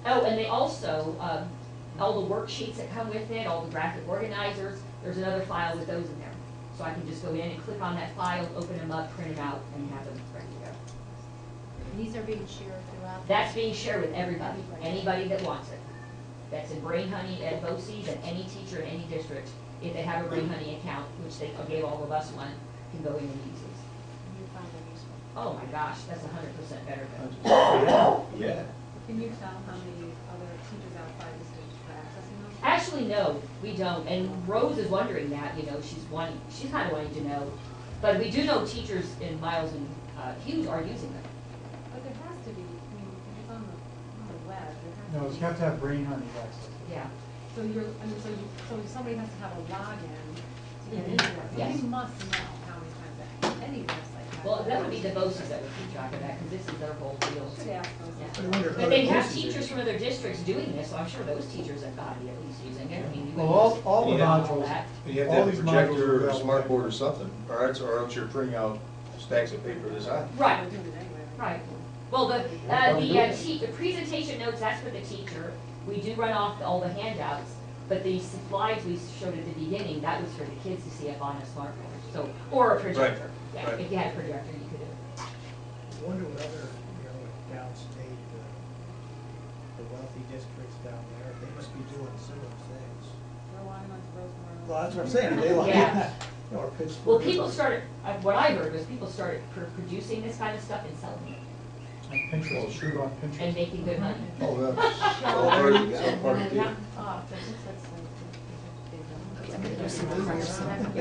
Oh, and they also, all the worksheets that come with it, all the graphic organizers, there's another file with those in there. So I can just go in and click on that file, open them up, print them out, and have them ready to go. These are being shared throughout. That's being shared with everybody, anybody that wants it. That's in Brain Honey at BOCES, and any teacher in any district, if they have a Brain Honey account, which they gave all of us one, can go in and use this. You find them useful. Oh my gosh, that's 100% better than. Yeah. Can you tell how many other teachers outside the district are accessing those? Actually, no, we don't, and Rose is wondering that, she's kind of wanting to know. But we do know teachers in Miles and Hughes are using them. But there has to be, if it's on the web, there has to No, be. you have to have Brain Honey access. Yeah. So so somebody has to have a login to get Mhm. into it. So Yes. you must know how many times any website has. Well, that would be the BOCES that would keep track of that, because this is their whole deal. Should ask those. Yeah. I wonder if But they other have places teachers are- from other districts doing this, so I'm sure those teachers have got to be at least using it. I mean, you Well, wouldn't all the just- Yeah. modules, that. You have to all have a these modules are projector or a available. smart board or something, or else you're printing out stacks of paper this high. Right, They're doing it anyway. right. Well, the presentation notes, that's for the teacher. We do run off all the handouts, but the slides we showed at the beginning, that was for the kids to see up on a smartphone, so, or a projector. Yeah, right. if you had a projector, you could do it. I wonder what other, downstate, the wealthy districts down there, they must be doing similar things. We're logging on to Rosemont. Well, that's what I'm saying, they like, Yeah. or Pittsburgh. Well, people started, what I heard was people started producing this kind of stuff and selling it, On Pinterest, shoot on and Pinterest. making good money. Oh, that's all part of the deal.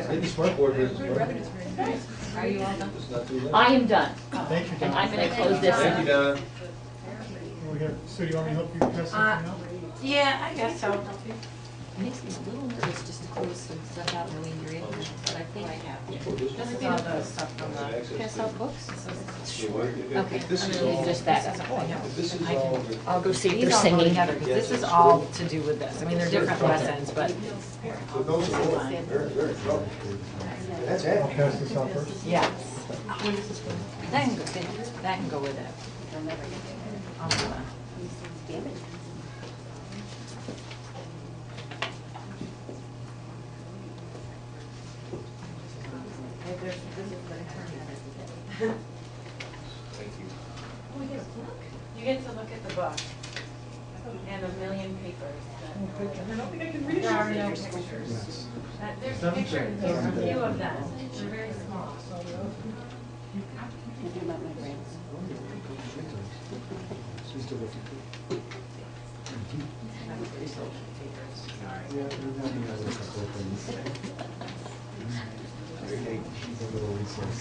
Maybe smart board is. Are you all done? It's not too late. I am done, Thank you, Don. and I'm gonna close this Thank you, up. Don. We have, Sue, you want me to help you pass something out? Yeah, I guess so. Makes me a little nervous just to close some stuff out knowing you're in there, but I think. This is all the stuff from the. Pass out books? Okay, This is I'm gonna all, use just that. if this is all, the- I'll go see if These they're all go singing. together, because this is all to do with this. I mean, they're different lessons, but the notes are all very, very trouble. That's I'll it. pass this out first. yes. That can go with it. I'll do that. Thank you. You get to look at the book and a million papers. I don't think I can read it. There are no pictures. There's pictures, there's a few of them. They're very small. She's terrific. Yeah, we're having a couple of things. She's a little resource.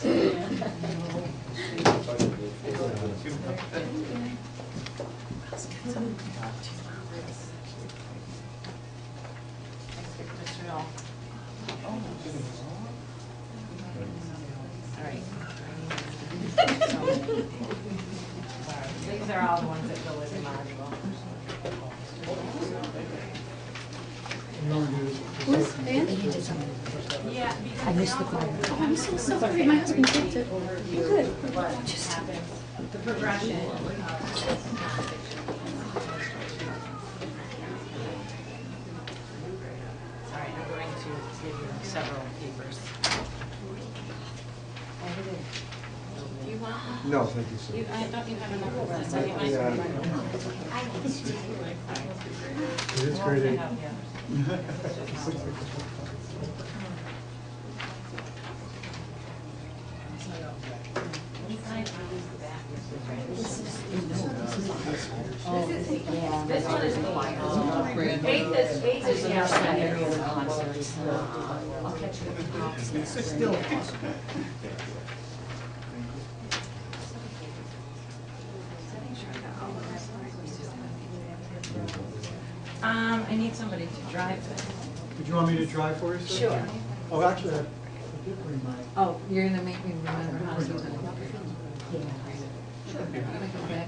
These are all the ones that go with the module. You want to do this? Yeah, because I missed the part. Oh, I'm so sorry, my husband taped it. Good. What just happens, the progression Sorry, I'm going to give you several papers. Do you want? No, thank you, sir. I thought you had enough of this, I might. Yeah. It is great. This one is eighth is yeah. I'll catch you at the house. Still. I need somebody to drive this. Would you want me to drive for you, sir? Sure. Oh, actually, I did bring my. Oh, you're gonna make me remember how to use it. Yeah. Sure. How do I go back?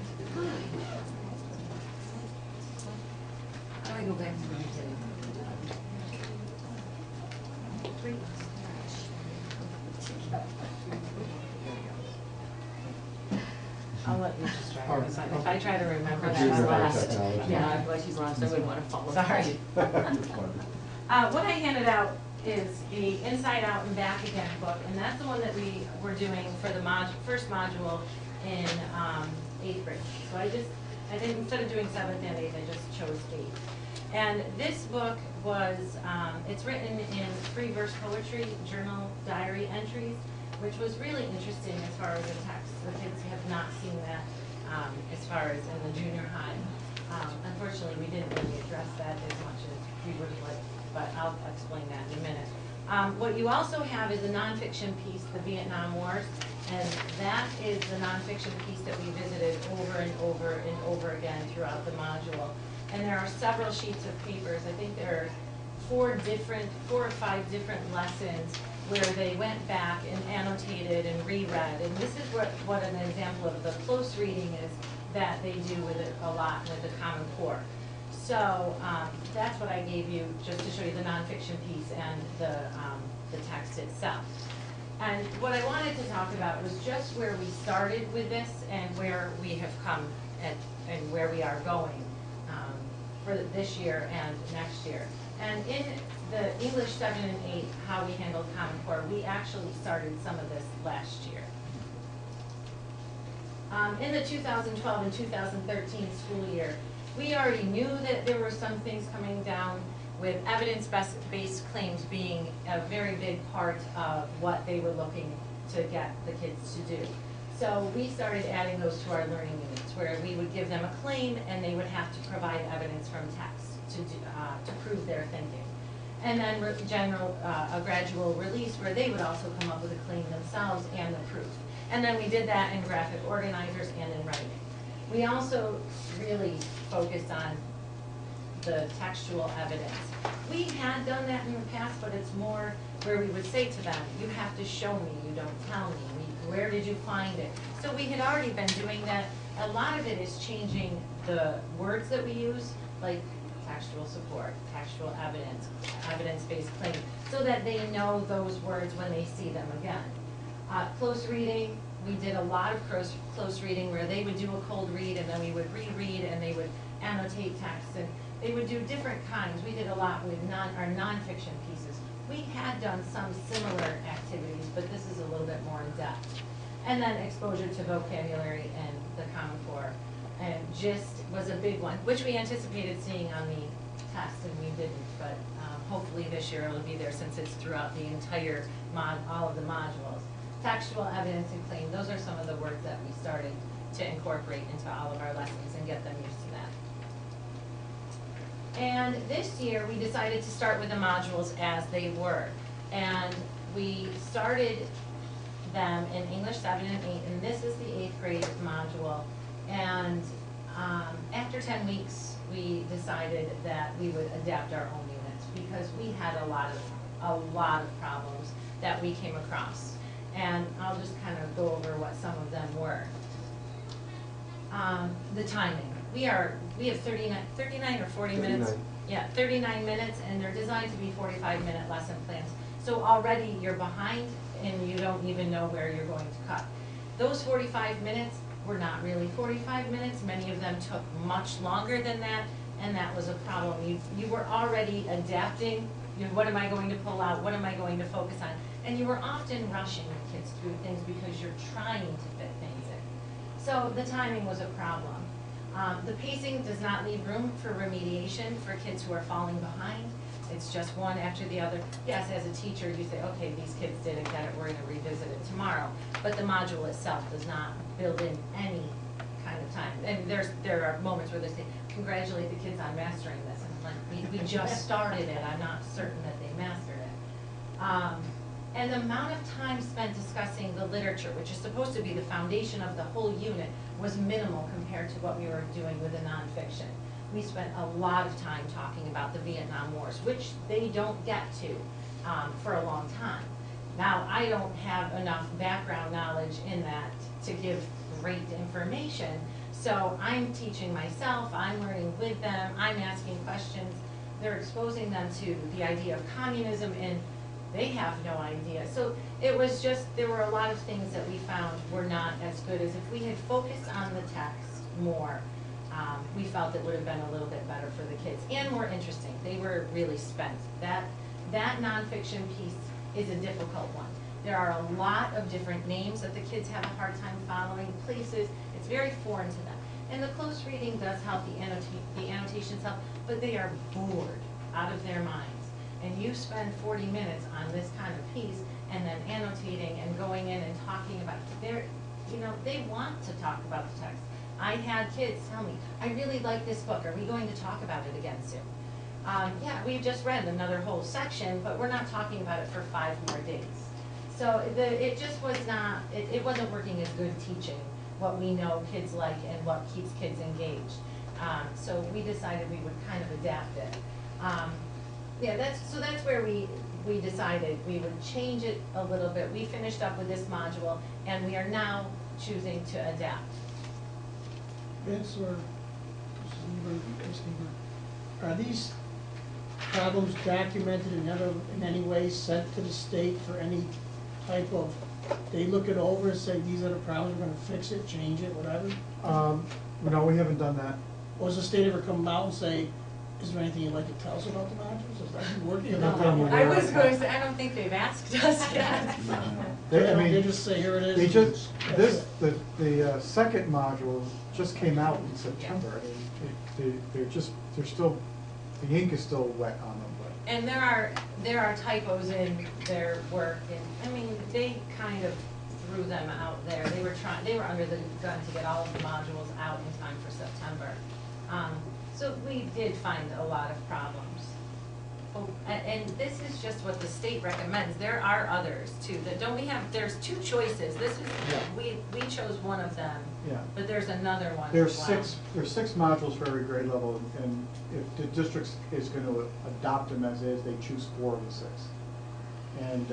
How do I go back to the beginning? I'll let you just drive it, 'cause if I try to remember that, She's I'll about last. technology. Yeah, I feel like he's lost, I wouldn't want to follow. Sorry. It's fun. What I handed out is the Inside Out and Back Again book, and that's the one that we were doing for the first module in 8th grade. So I didn't, instead of doing 7th and 8th, I just chose 8th. And this book was, it's written in free verse poetry, journal, diary entries, which was really interesting as far as the text. The kids have not seen that as far as in the junior high. Unfortunately, we didn't really address that as much as we would like, but I'll explain that in a minute. What you also have is a nonfiction piece, the Vietnam Wars, and that is the nonfiction piece that we visited over and over and over again throughout the module. And there are several sheets of papers. I think there are 4 or 5 different lessons where they went back and annotated and reread. And this is what an example of the close reading is that they do with it a lot with the Common Core. So that's what I gave you just to show you the nonfiction piece and the text itself. And what I wanted to talk about was just where we started with this and where we have come and where we are going for this year and next year. And in the English 7 and 8, how we handled Common Core, we actually started some of this last year. In the 2012 and 2013 school year, we already knew that there were some things coming down with evidence-based claims being a very big part of what they were looking to get the kids to do. So we started adding those to our learning units, where we would give them a claim and they would have to provide evidence from text to prove their thinking. And then a gradual release where they would also come up with a claim themselves and the proof. And then we did that in graphic organizers and in writing. We also really focused on the textual evidence. We had done that in the past, but it's more where we would say to them, you have to show me, you don't tell me. Where did you find it? So we had already been doing that. A lot of it is changing the words that we use, like textual support, textual evidence, evidence-based claim, so that they know those words when they see them again. Close reading, we did a lot of close reading where they would do a cold read and then we would reread and they would annotate text and they would do different kinds. We did a lot with our nonfiction pieces. We had done some similar activities, but this is a little bit more in depth. And then exposure to vocabulary and the Common Core. And GIST was a big one, which we anticipated seeing on the test, and we didn't. But hopefully this year it'll be there since it's throughout the entire all of the modules. Textual evidence and claim, those are some of the words that we started to incorporate into all of our lessons and get them used to that. And this year, we decided to start with the modules as they were. And we started them in English 7 and 8, and this is the 8th grade module. And after 10 weeks, we decided that we would adapt our own units because we had a lot of problems that we came across. And I'll just kind of go over what some of them were. The timing. We have 39 or 40 minutes. 39. Yeah, 39 minutes, and they're designed to be 45-minute lesson plans. So already you're behind and you don't even know where you're going to cut. Those 45 minutes were not really 45 minutes. Many of them took much longer than that, and that was a problem. You were already adapting. What am I going to pull out? What am I going to focus on? And you were often rushing your kids through things because you're trying to fit things in. So the timing was a problem. The pacing does not leave room for remediation for kids who are falling behind. It's just one after the other. Yes, as a teacher, you say, okay, these kids didn't get it, we're gonna revisit it tomorrow. But the module itself does not build in any kind of time. And there are moments where they say, congratulate the kids on mastering this. And I'm like, we just started it, I'm not certain that they mastered it. And the amount of time spent discussing the literature, which is supposed to be the foundation of the whole unit, was minimal compared to what we were doing with the nonfiction. We spent a lot of time talking about the Vietnam Wars, which they don't get to for a long time. Now, I don't have enough background knowledge in that to give great information, so I'm teaching myself, I'm learning with them, I'm asking questions. They're exposing them to the idea of communism, and they have no idea. So it was just, there were a lot of things that we found were not as good as if we had focused on the text more. We felt it would have been a little bit better for the kids and more interesting. They were really spent. That nonfiction piece is a difficult one. There are a lot of different names that the kids have a hard time following, places. It's very foreign to them. And the close reading does help, the annotations help, but they are bored out of their minds. And you spend 40 minutes on this kind of piece and then annotating and going in and talking about, they want to talk about the text. I had kids tell me, I really like this book, are we going to talk about it again soon? Yeah, we just read another whole section, but we're not talking about it for 5 more days. So it just was not, it wasn't working as good teaching what we know kids like and what keeps kids engaged. So we decided we would kind of adapt it. Yeah, that's where we decided we would change it a little bit. We finished up with this module, and we are now choosing to adapt. Vince or are these problems documented in any way, sent to the state for any type of, they look it over and say, these are the problems, we're gonna fix it, change it, whatever? No, we haven't done that. Or does the state ever come out and say, is there anything you'd like to tell us about the modules? Is that working? Not that I'm aware I of. was going to say, I don't think they've asked us yet. They just say, here it is. They just, the second module just came out in September. I mean, they're still, the ink is still wet on them, but. And there are typos in their work, and I mean, they kind of threw them out there. They were under the gun to get all of the modules out in time for September. So we did find a lot of problems. Oh, and this is just what the state recommends. There are others too. There's 2 choices. This is, Yeah. we chose one of them. Yeah. But there's another one There's as well. there's 6 modules for every grade level, and if the district is going to adopt them as is, they choose 4 of the 6. And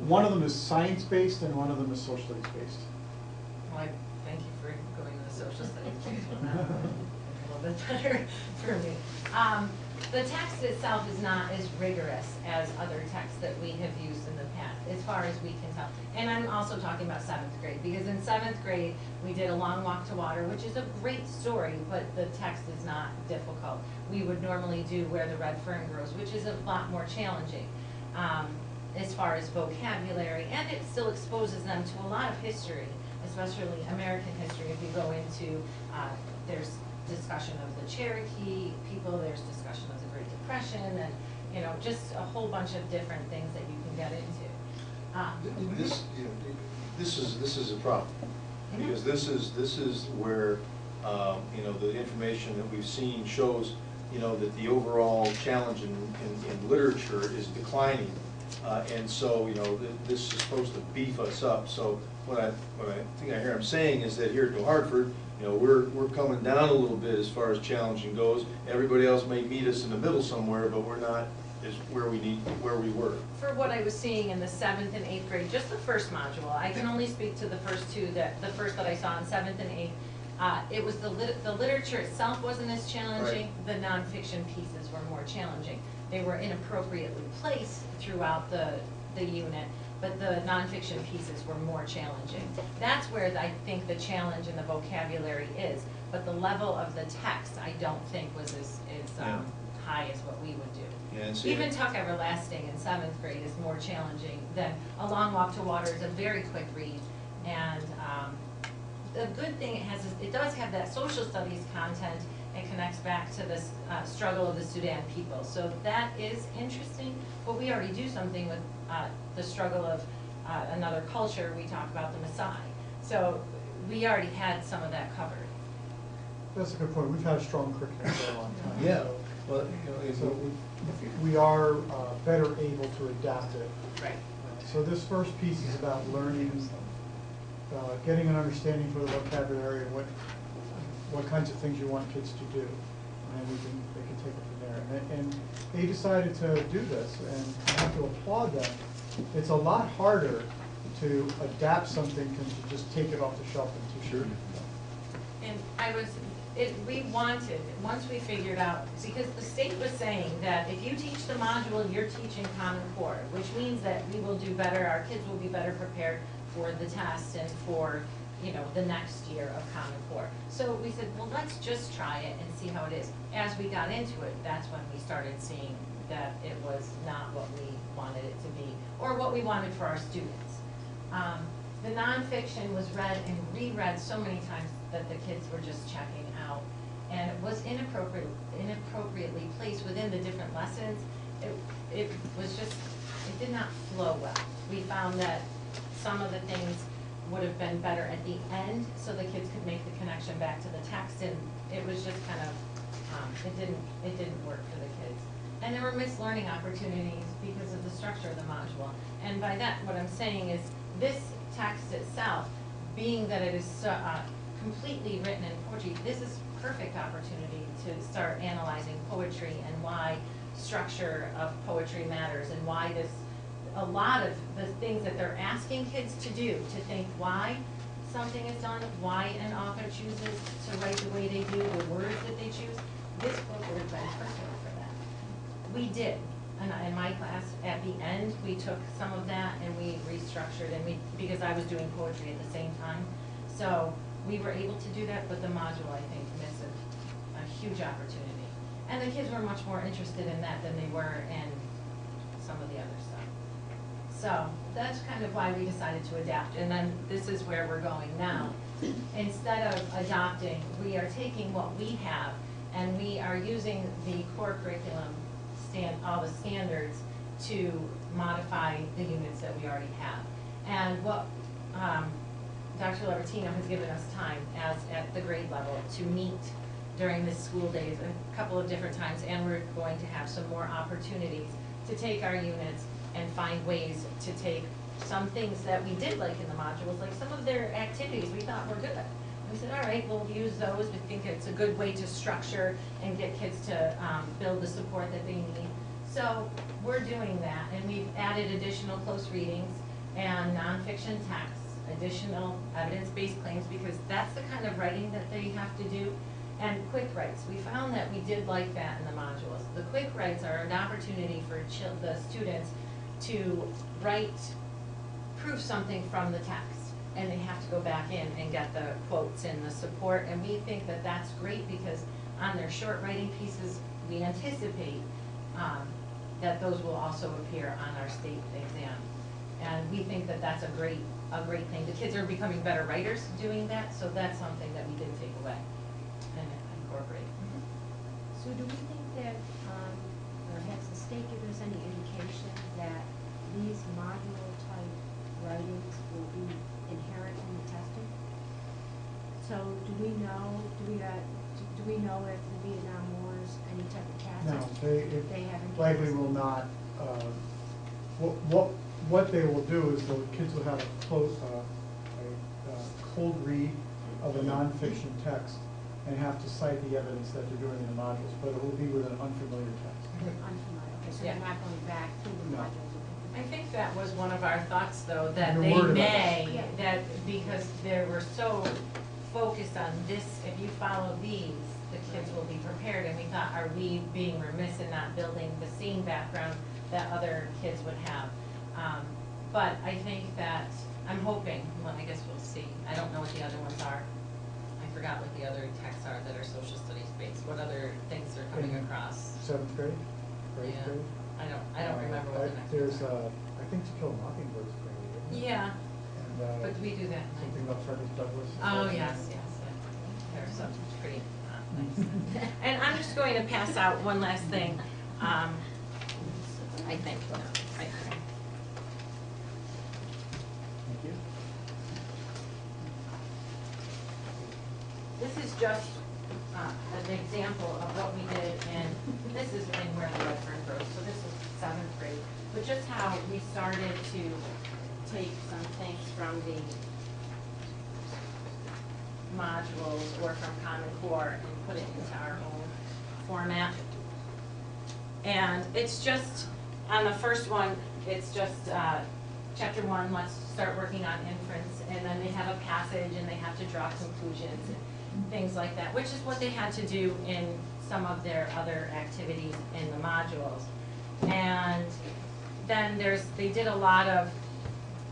1 of them is science-based and 1 of them is social studies-based. Well, I thank you for going to the social studies piece one. A little bit better for me. The text itself is not as rigorous as other texts that we have used in the past, as far as we can tell. And I'm also talking about 7th grade, because in 7th grade, we did A Long Walk to Water, which is a great story, but the text is not difficult. We would normally do Where the Red Fern Grows, which is a lot more challenging as far as vocabulary, and it still exposes them to a lot of history, especially American history. If you go into, there's discussion of the Cherokee people, there's discussion of the Great Depression, and just a whole bunch of different things that you can get into. this is a problem. Because this is where, you know, the information that we've seen shows, you know, that the overall challenge in literature is declining. And so, you know, this is supposed to beef us up. So what I think I hear him saying is that here at New Hartford, you know, we're coming down a little bit as far as challenging goes. Everybody else may meet us in the middle somewhere, but we're not as where we were. For what I was seeing in the 7th and 8th grade, just the first module, I can only speak to the first two, the first that I saw in 7th and 8th. It was the literature itself wasn't as challenging, the nonfiction pieces were more challenging. They were inappropriately placed throughout the unit, but the nonfiction pieces were more challenging. That's where I think the challenge in the vocabulary is, but the level of the text I don't think was as high as what we would do. Yeah, and so Even Tuck Everlasting in 7th grade is more challenging than A Long Walk to Water is a very quick read. And the good thing it has is it does have that social studies content. It connects back to the struggle of the Sudan people. So that is interesting, but we already do something with the struggle of another culture. We talk about the Maasai. So we already had some of that covered. That's a good point. We've had a strong curriculum for a long time. Yeah. So, Well, you know, so we are better able to adapt it. Right. So this first piece is about learning, getting an understanding for the vocabulary and what kinds of things you want kids to do, and then they can take it from there. And they decided to do this, and I have to applaud them. It's a lot harder to adapt something than to just take it off the shelf and teach it. And we wanted, once we figured out, because the state was saying that if you teach the module, you're teaching Common Core, which means that we will do better, our kids will be better prepared for the test and for, you know, the next year of Common Core. So we said, well, let's just try it and see how it is. As we got into it, that's when we started seeing that it was not what we wanted it to be, or what we wanted for our students. The nonfiction was read and reread so many times that the kids were just checking out, and it was inappropriately placed within the different lessons. It was just, it did not flow well. We found that some of the things would have been better at the end, so the kids could make the connection back to the text, and it was just kind of, it didn't work for the kids. And there were missed learning opportunities because of the structure of the module. And by that, what I'm saying is this text itself, being that it is completely written in poetry, this is perfect opportunity to start analyzing poetry and why structure of poetry matters, and why a lot of the things that they're asking kids to do, to think why something is done, why an author chooses to write the way they do, the words that they choose, this book would have been perfect for that. We did. In my class, at the end, we took some of that and we restructured, and because I was doing poetry at the same time. So we were able to do that, but the module, I think, missed a huge opportunity. And the kids were much more interested in that than they were in some of the other stuff. So that's kind of why we decided to adapt. And then this is where we're going now. Instead of adopting, we are taking what we have, and we are using the core curriculum, all the standards, to modify the units that we already have. And what Dr. Levertino has given us time at the grade level to meet during the school days a couple of different times, and we're going to have some more opportunities to take our units and find ways to take some things that we did like in the modules, like some of their activities we thought were good. We said, all right, we'll use those. We think it's a good way to structure and get kids to build the support that they need. So we're doing that, and we've added additional close readings and nonfiction texts, additional evidence-based claims, because that's the kind of writing that they have to do, and quick writes. We found that we did like that in the modules. The quick writes are an opportunity for the students to prove something from the text. And they have to go back in and get the quotes and the support. And we think that that's great, because on their short writing pieces, we anticipate that those will also appear on our state exam. And we think that that's a great thing. The kids are becoming better writers doing that, so that's something that we did take away and incorporate. So do we think that, or has the state given us any indication that these module type writings will be an So do we know if the Vietnam Wars, any type of cats? No, They haven't. likely will not. What they will do is the kids will have a cold read of a nonfiction text and have to cite the evidence that they're doing in the modules, but it will be with an unfamiliar text. Unfamiliar, okay, so they're not going back through the No. modules. I think that was one of our thoughts, though, that You're they worried about may, that. that because they were so focused on this, if you follow these, the kids will be prepared, and we thought, are we being remiss in not building the same background that other kids would have? But I think that, I'm hoping, well, I guess we'll see, I don't know what the other ones are. I forgot what the other texts are that are social studies based, what other things are coming across? 7th grade, or 8th Yeah. grade. I don't remember what the next There's, ones are. I think To Kill a Mockingbird's pretty good. Yeah, And, but we do that in something about Frederick Douglass. Oh, yes, yes, there's some pretty nice. And I'm just going to pass out one last thing, I think, right. Thank you. This is just an example of what we did, and this is in where the Redfern grows, so this is 7th grade. But just how we started to take some things from the modules or from Common Core and put it into our own format. And it's just, on the first one, it's just chapter 1, let's start working on inference, and then they have a passage and they have to draw conclusions and things like that, which is what they had to do in some of their other activities in the modules. And then they did a lot of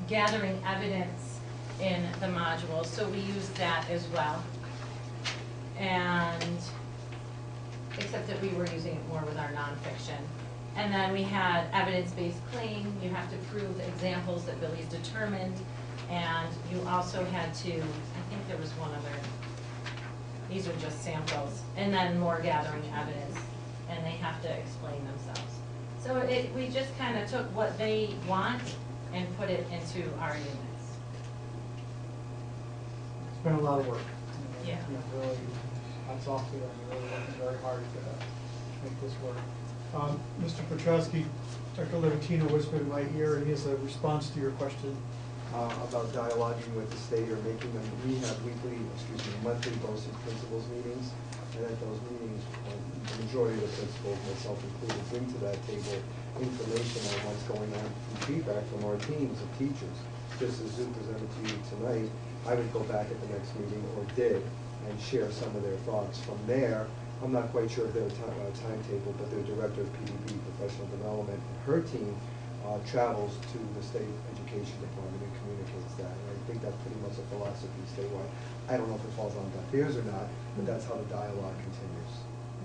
gathering evidence in the modules, so we used that as well. And, except that we were using it more with our nonfiction. And then we had evidence-based claim, you have to prove examples that Billy's determined, and you also had to, I think there was one other, these are just samples, and then more gathering evidence, and they have to explain themselves. So we just kind of took what they want and put it into our units. It's been a lot of work. Yeah. Really, hats off to them, they're really working very hard to make this work. Mr. Petrowski, Dr. Levitino whispered in my ear, and he has a response to your question. About dialoguing with the state or making them, we have monthly BOCES principals meetings, and at those meetings, the majority of the principals, myself included, bring to that table information on what's going on and feedback from our teams of teachers. Just as Zoo presented to you tonight, I would go back at the next meeting, or did, and share some of their thoughts. From there, I'm not quite sure of their timetable, but their director of PDP, Professional Development, and her team travels to the state education department and communicates that. And I think that's pretty much a philosophy statewide. I don't know if it falls on deaf ears or not, but that's how the dialogue continues.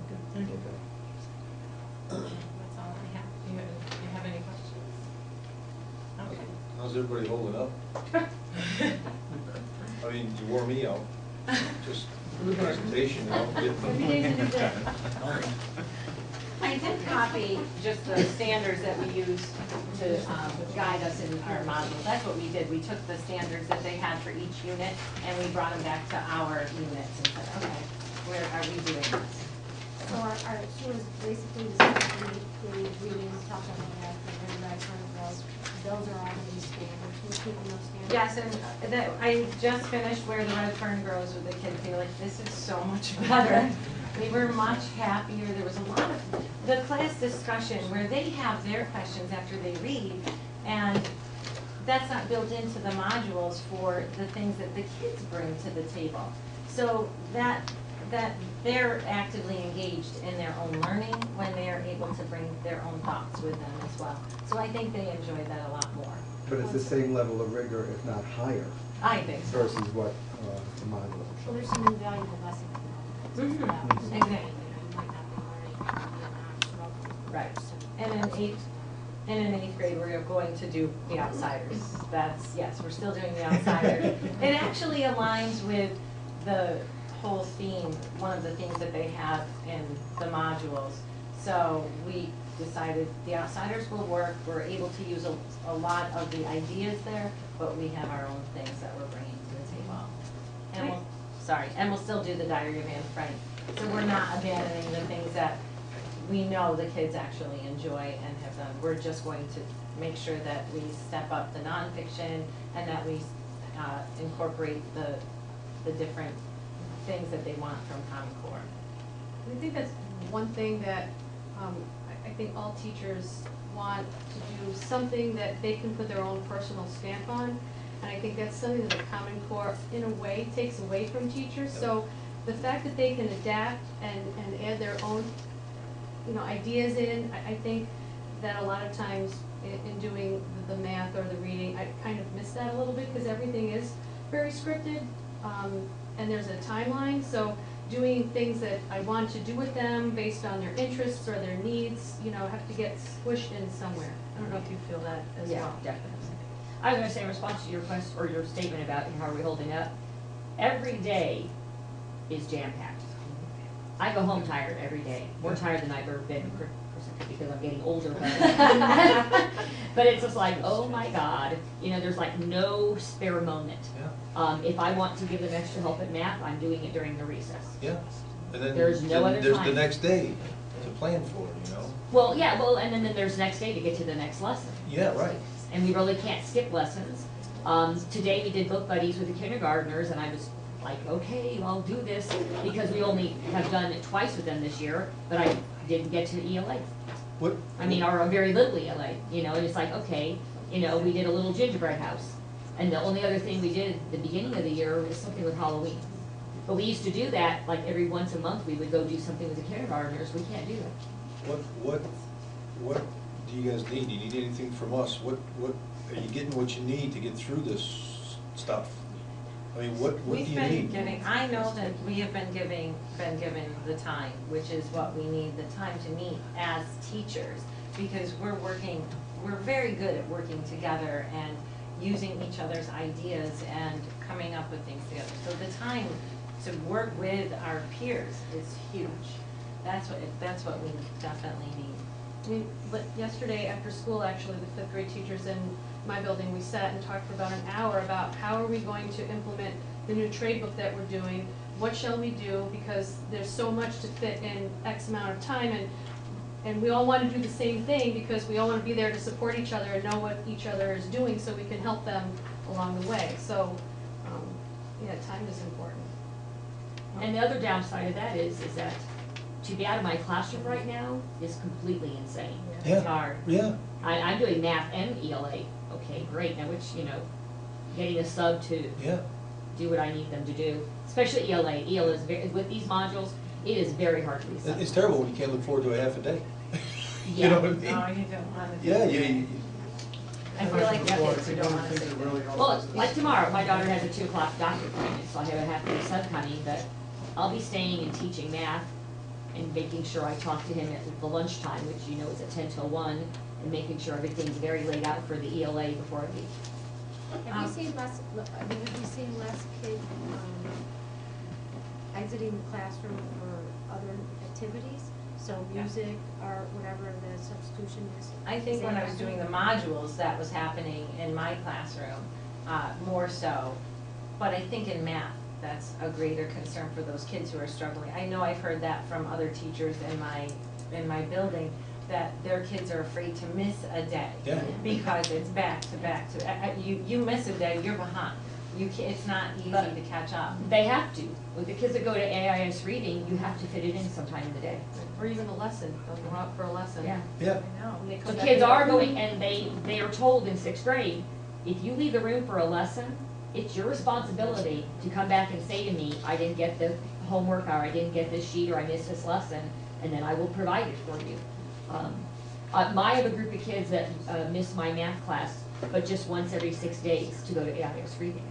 Okay, thank you. Okay. That's all I have. Do you have any questions? Okay. How's everybody holding up? I mean, you wore me out. Just presentation, Every day's a new day. I did copy just the standards that we use to guide us in our module. That's what we did. We took the standards that they had for each unit and we brought them back to our units and said, okay, where are we doing this? So she was basically the same grade readings, talking about that, and red those are all the standards, we're keeping those standards. Yes, and that, I just finished Where the Red Fern Grows with the kids. They were like, this is so much better. They were much happier. There was a lot of the class discussion where they have their questions after they read, and that's not built into the modules for the things that the kids bring to the table. So that they're actively engaged in their own learning when they are able to bring their own thoughts with them as well. So I think they enjoy that a lot more. But it's the same level of rigor, if not higher, I think so. versus what the modules are Well, showing. there's some invaluable lessons in all of this. Exactly. You might not be learning Vietnam struggle. Right. And in eighth grade, we're going to do the outsiders. Yes, we're still doing the outsiders. It actually aligns with the whole theme, one of the themes that they have in the modules. So we decided the outsiders will work. We're able to use a lot of the ideas there, but we have our own things that we're bringing to the table. And we'll sorry, and we'll still do the Diary of Anne Frank. So we're not abandoning the things that we know the kids actually enjoy and have done. We're just going to make sure that we step up the nonfiction and that we incorporate the different things that they want from Common Core. I think that's one thing that I think all teachers want to do, something that they can put their own personal stamp on. And I think that's something that the Common Core, in a way, takes away from teachers. So the fact that they can adapt and add their own, ideas in, I think that a lot of times in doing the math or the reading, I kind of miss that a little bit because everything is very scripted, and there's a timeline. So doing things that I want to do with them based on their interests or their needs, have to get squished in somewhere. I don't know if you feel that as Yeah, well. definitely. I was gonna say in response to your question, or your statement about how are we holding up, every day is jam-packed. I go home tired every day, more tired than I've ever been, because I'm getting older. But it's just like, oh my God, there's like no spare moment. Yeah. If I want to give them extra help at math, I'm doing it during the recess. Yeah, and then There's no other there's the time. next day to plan for, Well, yeah, and then there's next day to get to the next lesson. Yeah, right. And we really can't skip lessons. Today we did book buddies with the kindergartners, and I was like, okay, I'll do this, because we only have done it twice with them this year, but I didn't get to ELA. What? Or a very little ELA, and it's like, okay, we did a little gingerbread house. And the only other thing we did at the beginning of the year was something with Halloween. But we used to do that, like every once a month, we would go do something with the kindergartners. We can't do that. What do you guys need? Do you need anything from us? What are you getting what you need to get through this stuff? I mean, what do We've you been need? giving, I know that we have been given the time, which is what we need, the time to meet as teachers, because we're very good at working together and using each other's ideas and coming up with things together. So the time to work with our peers is huge. That's what we definitely need. But yesterday after school, actually, the fifth grade teachers in my building, we sat and talked for about an hour about how are we going to implement the new trade book that we're doing, what shall we do, because there's so much to fit in X amount of time, and we all want to do the same thing because we all want to be there to support each other and know what each other is doing so we can help them along the way. So, time is important. And the other downside of that is that to be out of my classroom right now is completely insane. Yeah. It's hard. Yeah. I'm doing math and ELA. Okay, great. Now, getting a sub to do what I need them to do, especially ELA. ELA is with these modules, it is very hard to be a sub. It's terrible when you can't look forward to a half a day. Yeah. You know what I mean? No, you don't want to. Yeah. I feel like Well, I kids who think don't one want of to the things sit that really there. helps Well, is like tomorrow, my daughter has a 2 o'clock doctor appointment, so I have a half day sub coming, but I'll be staying and teaching math and making sure I talk to him at the lunchtime, which is at 10 till 1, and making sure everything's very laid out for the ELA before I leave. Have you seen less kids exiting the classroom for other activities? So music, art, whatever the substitution is? I think when I was doing the modules, that was happening in my classroom, more so. But I think in math, that's a greater concern for those kids who are struggling. I know I've heard that from other teachers in my building, that their kids are afraid to miss a day. Yeah. Because it's back to back to, you miss a day, you're behind. It's not easy to catch up. They have to. With the kids that go to AIS reading, you have to fit it in sometime in the day. Or even a lesson, they'll go out for a lesson. Yeah. Yeah. I know. And they come So back kids and- are going, and they are told in 6th grade, if you leave the room for a lesson, it's your responsibility to come back and say to me, I didn't get the homework, or I didn't get this sheet, or I missed this lesson, and then I will provide it for you. I have a group of kids that miss my math class, but just once every 6 days to go to AIS reading.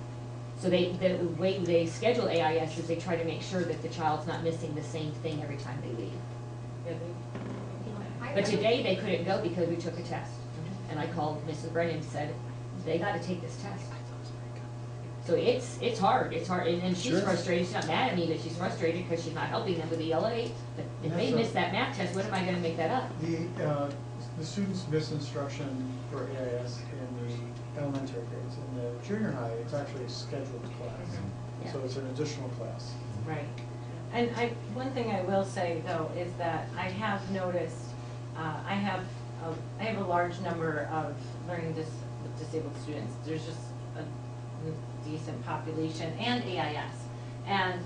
So the way they schedule AIS is they try to make sure that the child's not missing the same thing every time they leave. But today they couldn't go because we took a test. And I called Mrs. Brennan and said, they gotta take this test. So it's hard, and then she's Sure. frustrated, she's not mad at me, but she's frustrated because she's not helping them with ELA. But if they miss that math test, when am I gonna make that up? The the students miss instruction for AIS in the elementary grades. In the junior high, it's actually a scheduled class, Yeah. so it's an additional class. Right. And one thing I will say though is that I have noticed, I have a large number of learning disabled students. There's just a decent population and AIS. And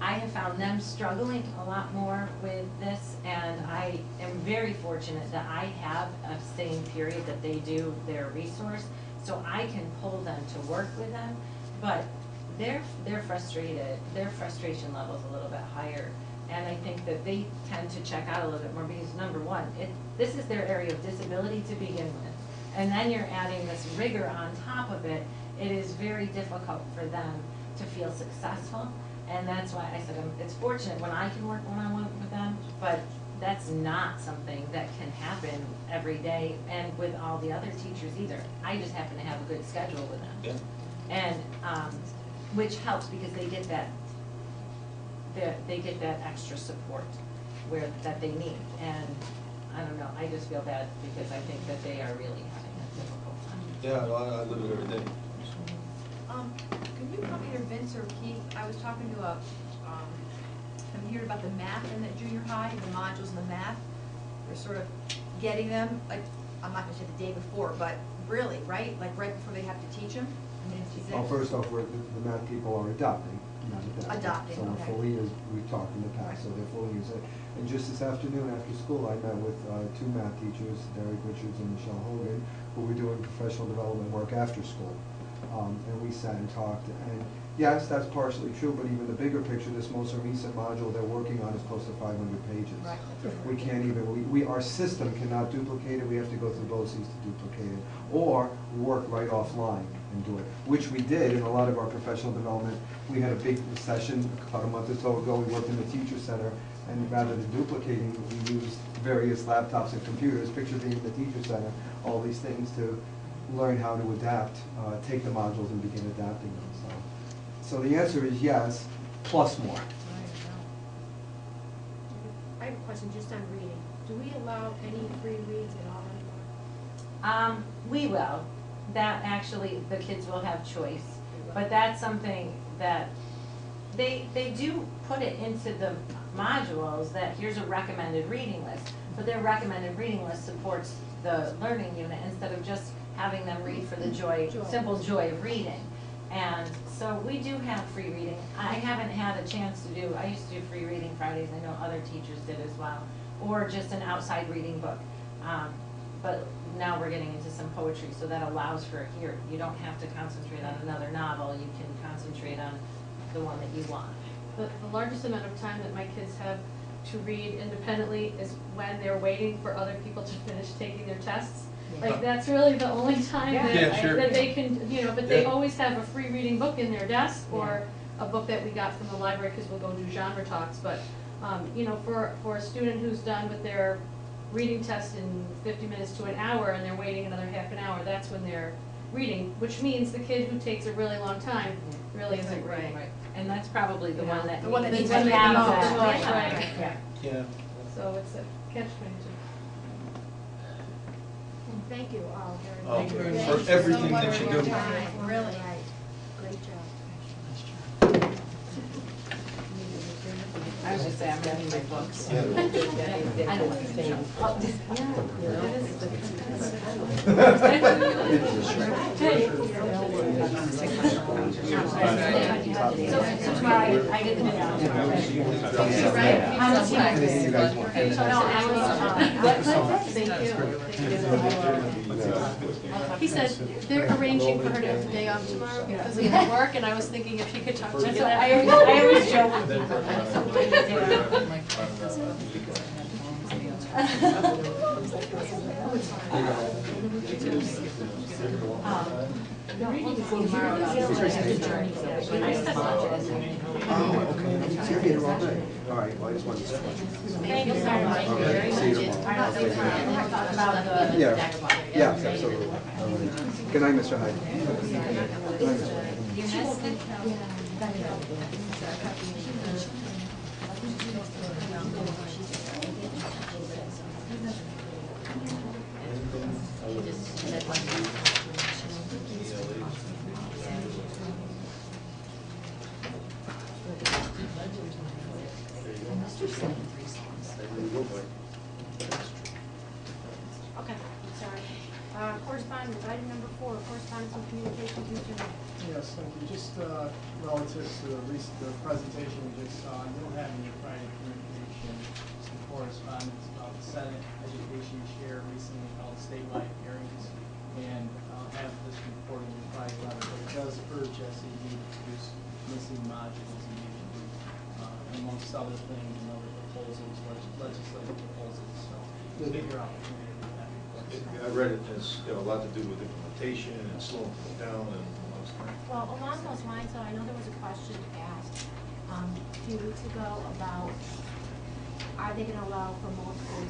I have found them struggling a lot more with this, and I am very fortunate that I have a same period that they do their resource, so I can pull them to work with them. But they're frustrated, their frustration level's a little bit higher, and I think that they tend to check out a little bit more because number one, this is their area of disability to begin with, and then you're adding this rigor on top of it. It is very difficult for them to feel successful, and that's why I said it's fortunate when I can work one-on-one with them, but that's not something that can happen every day and with all the other teachers either. I just happen to have a good schedule with them. Yeah. And which helps because they get that extra support that they need. And I don't know, I just feel bad because I think that they are really having a difficult time. Yeah, I live it every day. Can you come either Vince or Keith? I was talking to I'm hearing about the math in that junior high, the modules in the math. They're sort of getting them, like, I'm not gonna say the day before, but really, right? Like right before they have to teach them? I mean, is it? Well, first off, the math people are adopting, not adapting. Adopting, So okay. we're fully, as we've talked in the past, so they're fully using it. And just this afternoon after school, I met with two math teachers, Derek Richards and Michelle Hogan, who were doing professional development work after school. And we sat and talked, and yes, that's partially true, but even the bigger picture, this most recent module they're working on is close to 500 pages. Right. We can't even, our system cannot duplicate it, we have to go through BOCES to duplicate it, or work right offline and do it, which we did in a lot of our professional development. We had a big session about a month or so ago, we worked in the teacher center, and rather than duplicating, we used various laptops and computers, picture being in the teacher center, all these things to learn how to adapt, take the modules and begin adapting them. So the answer is yes, plus more. I have a question just on reading. Do we allow any free reads at all anymore? We will. That actually, the kids will have choice, but that's something that they do put it into the modules that here's a recommended reading list, but their recommended reading list supports the learning unit instead of just having them read for the simple joy of reading. And so we do have free reading. I haven't had a chance to do, I used to do free reading Fridays, I know other teachers did as well, or just an outside reading book. But now we're getting into some poetry, so that allows for here. You don't have to concentrate on another novel, you can concentrate on the one that you want. The largest amount of time that my kids have to read independently is when they're waiting for other people to finish taking their tests. Like, that's really the only time that they can, but they always have a free reading book in their desk, or a book that we got from the library, because we'll go do genre talks. But, for a student who's done with their reading test in 50 minutes to an hour, and they're waiting another half an hour, that's when they're reading, which means the kid who takes a really long time really isn't reading. Right. And that's probably the one that needs to to be have the that. most. Right. Yeah. So it's a catch-22. Thank you all very Oh, much. for Thank you everything so much that for you your do. time. Really. Right. Great job. I was just saying, I'm reading my books. Yeah. I don't want to think. So tomorrow I did the video. Right? I'm a teacher. You guys want- No, I was, He said they're arranging for her to have the day off tomorrow because of the work, and I was thinking if you could talk to So that. I always joke with people, like, sometimes they Oh, okay. So you're here all day. All right, well, I just wanted to. Thank you so much. Okay, see you tomorrow. About the Yeah. dagger body. Yes, absolutely. All right. Good night, Mr. Hyde. Good night, Mr. Hyde. You missed it? Correspondence, item number 4, correspondence and communications, Mr. Knight. Yes, thank you. Just relative to the presentation we just saw, you'll have in your Friday communication some correspondence about the Senate Education Chair recently held statewide hearings, and I'll have this report in your Friday letter, but it does urge SED to produce missing modules immediately, amongst other things and other proposals, legislative proposals, so you'll get your opportunity to read that report. I read it, it's got a lot to do with implementation and slowing things down and all that stuff. Well, along those lines, though, I know there was a question asked a few weeks ago about, are they gonna allow for multiple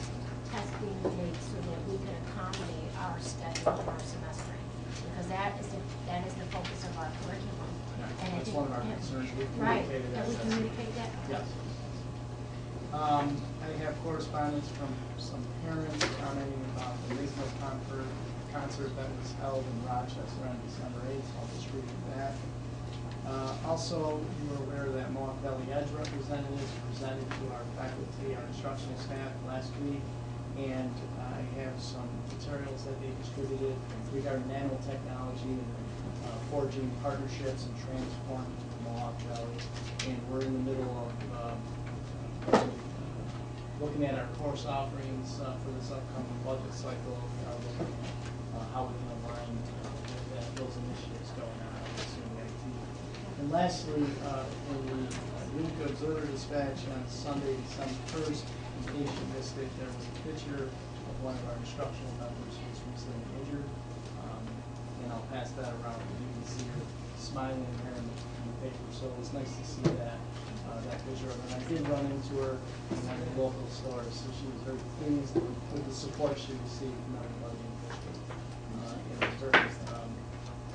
testing dates so that we can accommodate our schedule and our semestering? Because that is the focus of our curriculum. And That's one of our concerns. We Right, communicated that we that. communicated that? Yes. I have correspondence from some parents commenting about the regional concert that was held in Rochester on December 8th, so I'll just read that. Also, you were aware that Mohawk Valley Edge representatives presented to our faculty, our instructional staff last week, and I have some materials that they distributed regarding nanotechnology and forging partnerships and transforming Mohawk Valley. And we're in the middle of looking at our course offerings for this upcoming budget cycle. We are looking at how we can align with those initiatives going on, assuming IT. And lastly, in the Utica Observer Dispatch on Sunday, December 1st, in case you missed it, there was a picture of one of our instructional members who was recently injured. And I'll pass that around. You can see her smiling there in the paper, so it was nice to see that picture of her. And I did run into her at a local store, so she was very pleased with the support she received from everybody in the district. And was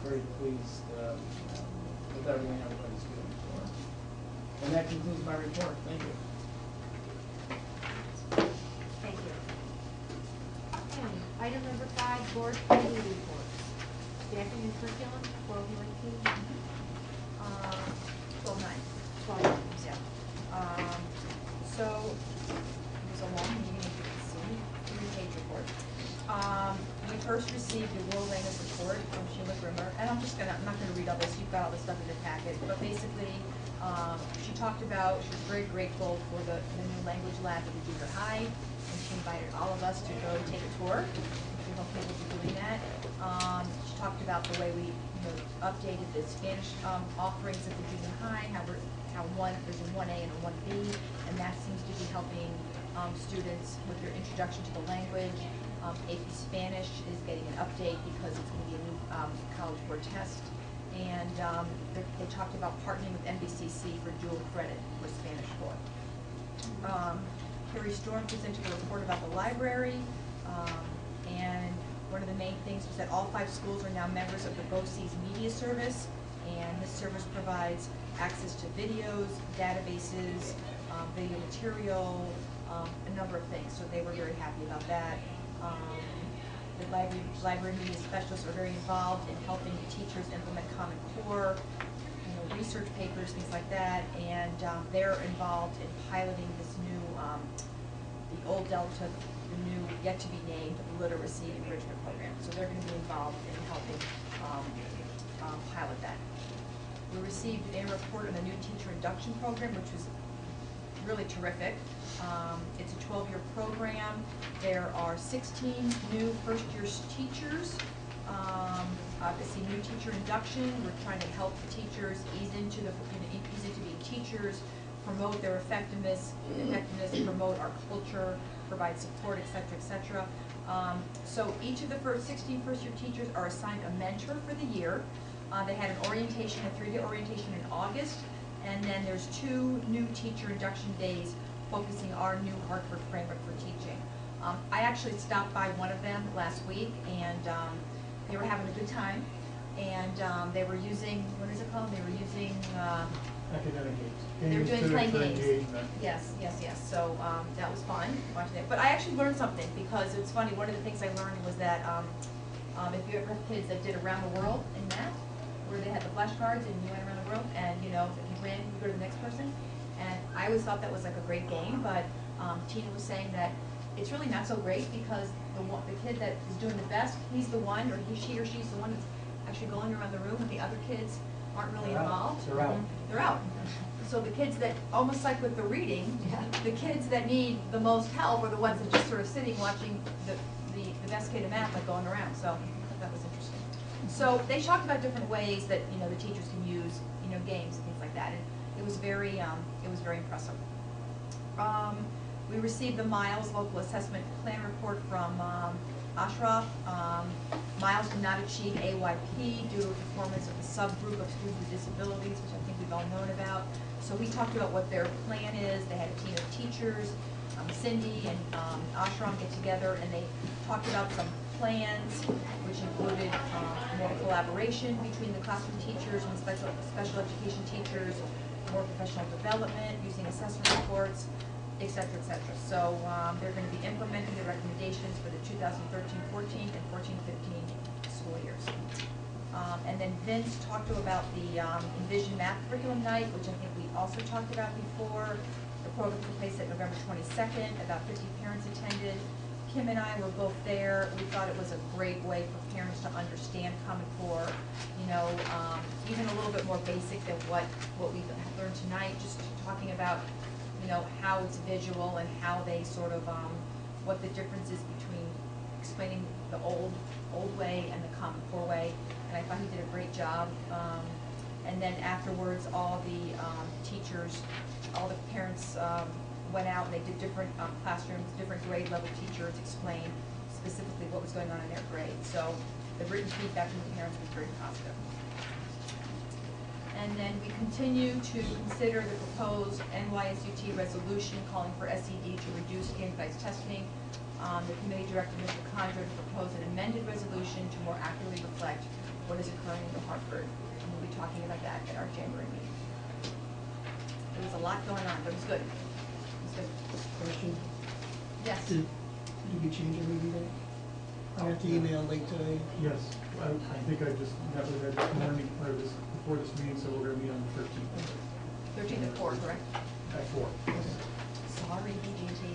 very pleased with everything everybody's doing for her. And that concludes my report. Thank you. Thank you. Okay, item number 5, board committee reports. Staffing and curriculum, 1219. 12-9. 12. Yeah. So, it was a long meeting, as you can see, 3-page report. We first received the World Language Report from Sheila Grimmer, and I'm not gonna read all this, you've got all this stuff in the packet, but basically, she talked about, she was very grateful for the new language lab at the junior high, and she invited all of us to go take a tour. We hope people will be doing that. She talked about the way we, updated the Spanish offerings at the junior high, there's a 1A and a 1B, and that seems to be helping students with their introduction to the language. AP Spanish is getting an update because it's going to be a new College Board test. And they talked about partnering with NBCC for dual credit for Spanish 4. Carrie Storm presented a report about the library, and one of the main things was that all 5 schools are now members of the BOCES media service, and this service provides access to videos, databases, video material, a number of things, so they were very happy about that. The library media specialists are very involved in helping the teachers implement Common Core, research papers, things like that, and they're involved in piloting this new, the Old Delta, the new, yet to be named, literacy enrichment program. So they're going to be involved in helping pilot that. We received a report on the new teacher induction program, which was really terrific. It's a 12-year program. There are 16 new first-year teachers. Obviously, new teacher induction. We're trying to help the teachers ease into being teachers, promote their effectiveness, promote our culture, provide support, et cetera, et cetera. So each of the 16 first-year teachers are assigned a mentor for the year. They had an orientation, a 3-day orientation in August, and then there's 2 new teacher induction days focusing our new Hartford framework for teaching. I actually stopped by one of them last week, and they were having a good time, and they were using, what is it called? They were using Academic games. They were doing playing for games. engagement. Yes. So that was fun watching that. But I actually learned something, because it's funny. One of the things I learned was that if you ever have kids that did around the world in math, where they had the flashcards and you went around the world, and if you win, you go to the next person. And I always thought that was like a great game, but Tina was saying that it's really not so great because the kid that is doing the best, he's the one, or she or she's the one that's actually going around the room, and the other kids aren't really involved. They're out. They're out. So the kids that, almost like with the reading, the kids that need the most help are the ones that just sort of sitting watching the best kid in math like going around. So I thought that was interesting. So they talked about different ways that, you know, the teachers can use, you know, games and things like that. And it was very impressive. We received the Miles Local Assessment Plan Report from Ashraf. Miles did not achieve AYP due to performance of the subgroup of students with disabilities, which I think we've all known about. So we talked about what their plan is. They had a team of teachers, Cindy and Ashraf get together, and they talked about some plans, which included more collaboration between the classroom teachers and special education teachers, more professional development using assessment reports, et cetera, et cetera. So they're going to be implementing the recommendations for the 2013-14 and 14-15 school years. And then Vince talked about the Envision Math Curriculum Night, which I think we also talked about before. The program took place at November 22nd. About 50 parents attended. Kim and I were both there. We thought it was a great way for parents to understand Common Core, you know, even a little bit more basic than what we learned tonight, just talking about, you know, how it's visual and how they sort of, what the difference is between explaining the old way and the Common Core way. And I thought he did a great job. And then afterwards, all the teachers, all the parents went out and they did different classrooms, different grade level teachers explained specifically what was going on in their grade. So the written feedback from the parents was very positive. And then we continue to consider the proposed NYSUT resolution calling for SED to reduce standardized testing. The committee director, Mr. Condren, proposed an amended resolution to more accurately reflect what is occurring in Hartford. And we'll be talking about that at our January meeting. There was a lot going on, but it was good. It was good. Question? Yes. Did you change your meeting date? I got the email late today. Yes, I think I just met with her this morning, or before this meeting, so we're gonna meet on the 13th. 13th at 4, correct? At 4. Sorry, BGT.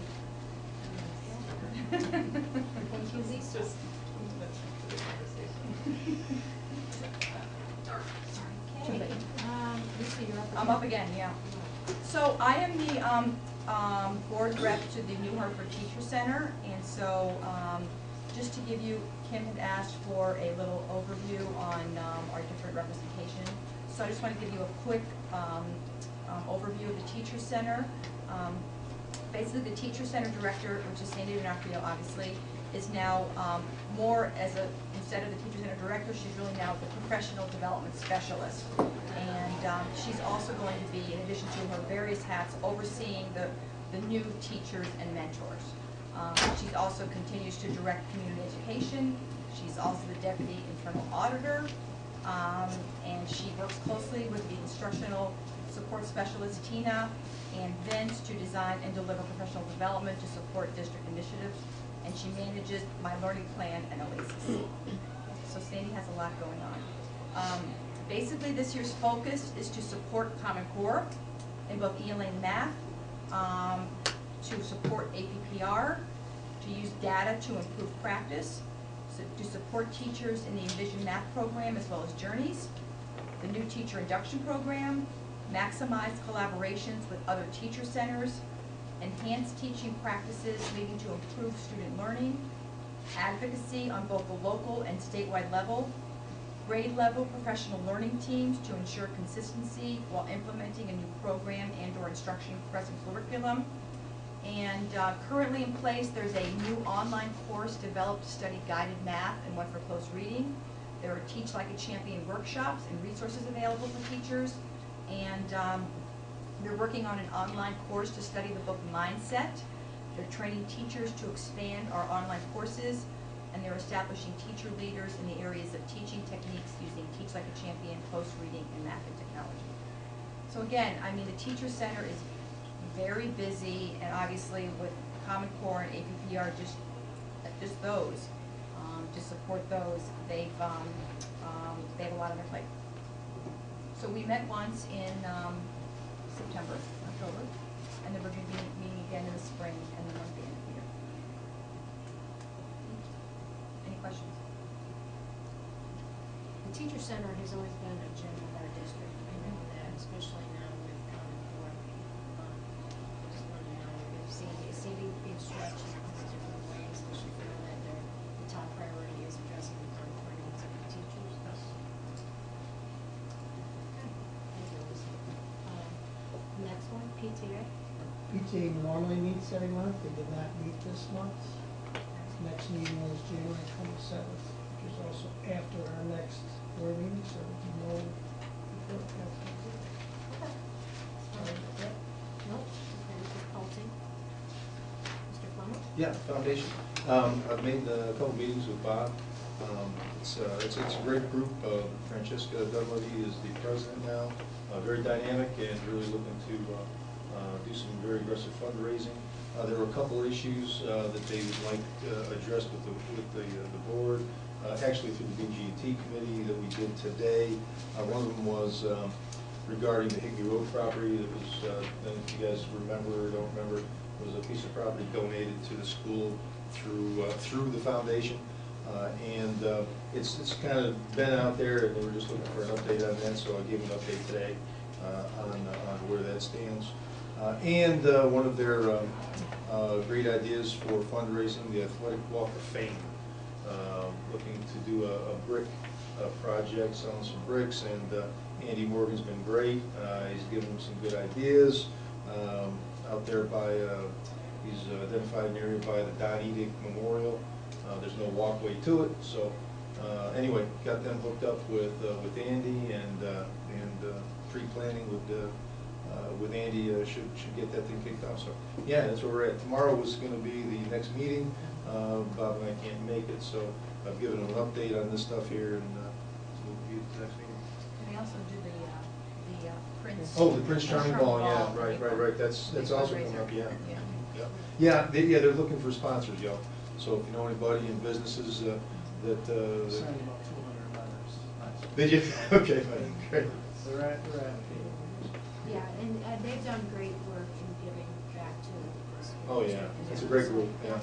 Okay, Lisa, you're up again. I'm up again, yeah. So I am the board rep to the New Hartford Teacher Center, and so just to give you, Kim had asked for a little overview on our different representation. So I just want to give you a quick overview of the Teacher Center. Basically, the Teacher Center Director, which is Sandy D'Onofrio, obviously, is now more as a, instead of the Teacher Center Director, she's really now the Professional Development Specialist. And she's also going to be, in addition to her various hats, overseeing the new teachers and mentors. She also continues to direct community education. She's also the Deputy Internal Auditor. And she works closely with the Instructional Support Specialist, Tina, and Vince to design and deliver professional development to support district initiatives. And she manages My Learning Plan and Oasis. So Sandy has a lot going on. Basically, this year's focus is to support Common Core in both ELA and math, to support APPR, to use data to improve practice, to support teachers in the Envision Math program as well as Journeys, the new teacher induction program, maximize collaborations with other teacher centers, enhance teaching practices leading to improved student learning, advocacy on both the local and statewide level, grade level professional learning teams to ensure consistency while implementing a new program and or instruction present curriculum. And currently in place, there's a new online course developed to study guided math and one for close reading. There are Teach Like a Champion workshops and resources available for teachers. And they're working on an online course to study the book Mindset. They're training teachers to expand our online courses, and they're establishing teacher leaders in the areas of teaching techniques using Teach Like a Champion, close reading, and math and technology. So again, I mean, the Teacher Center is very busy, and obviously with Common Core and APPR, just those, to support those, they have a lot on their plate. So we met once in September, October, and then we're going to be meeting again in the spring, and then at the end of the year. the teacher center has always been a gem of our district, I know that, especially now with Common Core. Just want to know if Sandy being stretched in all these different ways, does she feel that the top priority is addressing the Common Core needs of the teachers? Yes. Okay, thank you, Lisa. Next one, PTA. PTA normally meets every month, they did not meet this month. Next meeting is January 27th, which is also after our next board meeting, so there'll be no report after. Nope, okay, Mr. Colton. Mr. Plummer? Yeah, foundation. I've made a couple meetings with Bob. It's a great group. Francesca Dunleavy is the president now, very dynamic and really looking to do some very aggressive fundraising. There were a couple issues that they would like addressed with the board, actually through the BGT committee that we did today. One of them was regarding the Higbee Road property that was, if you guys remember or don't remember, was a piece of property donated to the school through the foundation. It's kind of been out there, and they were just looking for an update on that, so I gave them an update today on where that stands. One of their great ideas for fundraising, the Athletic Walk of Fame, looking to do a brick project, selling some bricks, and Andy Morgan's been great. He's given them some good ideas. Out there by, he's identified an area by the Don Edick Memorial. There's no walkway to it, so anyway, got them hooked up with Andy, and pre-planning with Andy should get that thing kicked off. So yeah, that's where we're at. Tomorrow was going to be the next meeting. Bob and I can't make it, so I've given him an update on this stuff here, and we'll be at the next meeting. Can we also do the Prince? Oh, the Prince Charming Ball, yeah, right. That's also coming up, yeah. They're looking for sponsors, yo. So if you know anybody in businesses that Sent about 200 letters. Nice. did you? Okay, fine, great. They're advocating. Yeah, and they've done great work in giving back to the school. Oh, yeah, it's a great group, yeah.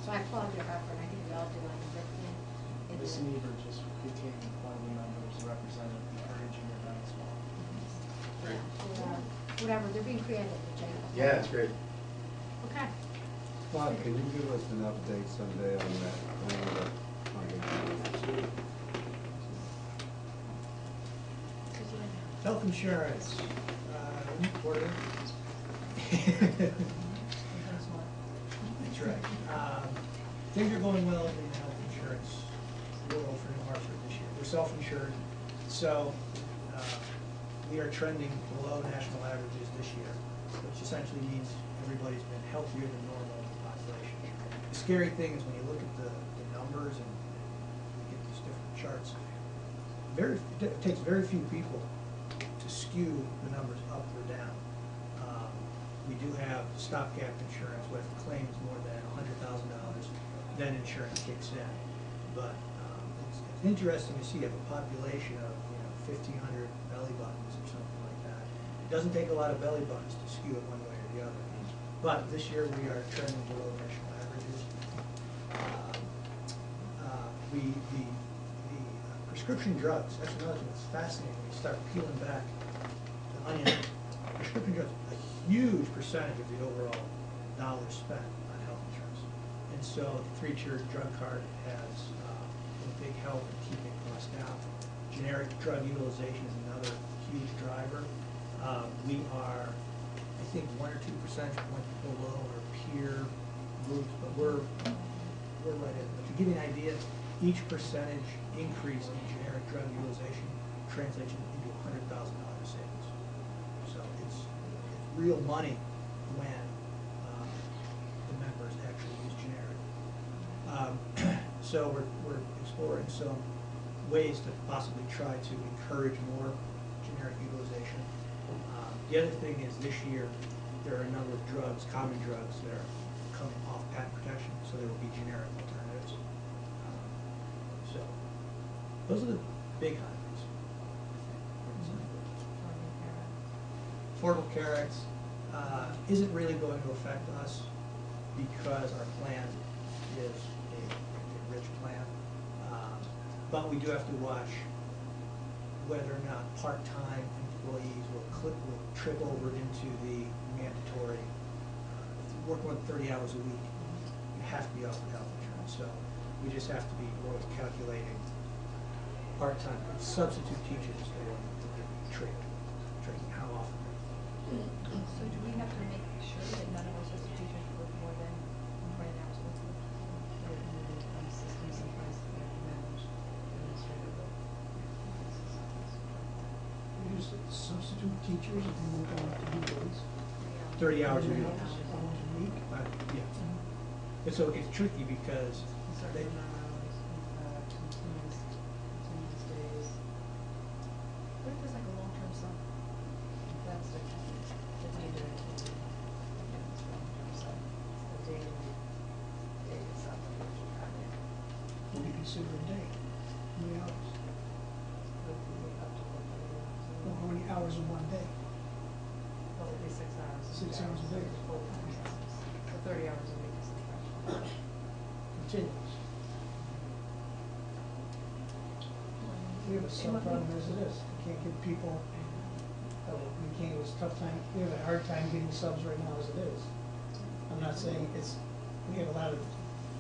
So I applaud their effort, I think we all do on the brick thing. Miss Never just became one of the members representing encouraging events as well. Great. Whatever, they're being creative, which I. Yeah, it's great. Okay. Bob, can you give us an update someday on that? Health insurance, Porter. That's right. Things are going well in the health insurance world for New Hartford this year. We're self-insured, so we are trending below national averages this year, which essentially means everybody's been healthier than normal in the population. The scary thing is when you look at the numbers and you get these different charts, it takes very few people to skew the numbers up or down. We do have stopgap insurance, where if a claim is more than $100,000, then insurance kicks in. But it's interesting to see you have a population of 1,500 belly buttons or something like that. It doesn't take a lot of belly buttons to skew it one way or the other. But this year we are trending below national averages. The prescription drugs, that's another thing that's fascinating. When you start peeling back the onion, prescription drugs, a huge percentage of the overall dollars spent on health insurance. And so the 3-tiered drug card has been a big help in keeping costs down. Generic drug utilization is another huge driver. We are, I think, 1 or 2 percentage points below our peer groups, but we're right at it. But to give you an idea, each percentage increase in generic drug utilization translates into $100,000 savings. So it's real money when the members actually use generic. So we're exploring some ways to possibly try to encourage more generic utilization. The other thing is this year there are a number of drugs, common drugs, that are coming off patent protection, so there will be generic alternatives. So those are the big highlights. Affordable Care Act isn't really going to affect us because our plan is a rich plan. But we do have to watch whether or not part-time employees will trip over into the mandatory, if you work more than 30 hours a week, you have to be offered health insurance. So we just have to be more calculating part-time, substitute teachers that are training how often. So do we have to make sure that none of our substitute teachers work more than 20 hours a week? Systems in place that we have to manage administratively. Use substitute teachers if you work on 2 days. 30 hours a week. Hours a week. Yeah. And so it's tricky because they, Continuous days. What if there's like a long-term sub? That's the day-to-day activity. It's long-term sub. It's the day itself that we're tracking. What do you consider a day? How many hours? Up to 40 hours. Well, how many hours in one day? Well, it'd be 6 hours. 6 hours a day. Full-time hours. So 30 hours a week is the threshold. Continuous. We have a sub problem as it is. We can't give people, it's a tough time, we have a hard time getting subs right now as it is. I'm not saying we have a lot of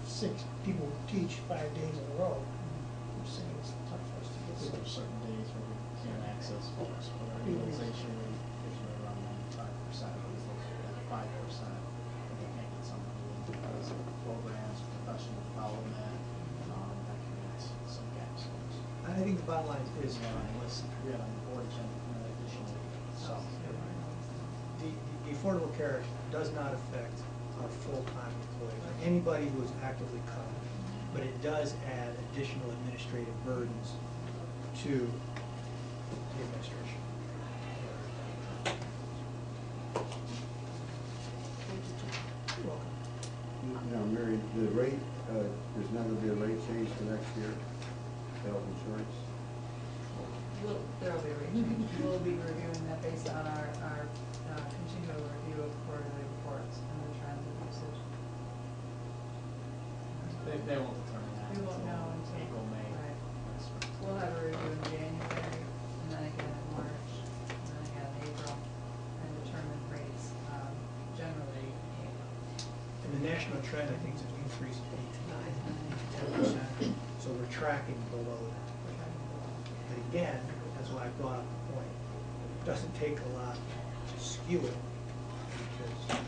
6 people who teach 5 days in a row. I'm saying it's tough for us to get There are subs. certain days where we can't access folks, but our utilization rate is around 95%, at 5%, and they can't get somebody in because of programs, professional development, that creates some gaps. I think the bottom line is, Unless we have an board agenda, additional, so. the Affordable Care does not affect our full-time employees, or anybody who is actively covered, but it does add additional administrative burdens to the administration. You're welcome. Now, Mary, the rate, there's not gonna be a rate change for next year, health insurance? There will be a rate change. We'll be reviewing that based on our continual review of quarterly reports and the trends of usage. They won't determine that. We won't know until April, May. Right. We'll have a review in January, and then again in March, and then again in April, and determine rates generally in April. And the national trend, I think, is an increase of 8 to 9, 8 to 10%, so we're tracking below that. But again, that's why I brought up the point, it doesn't take a lot to skew it, because,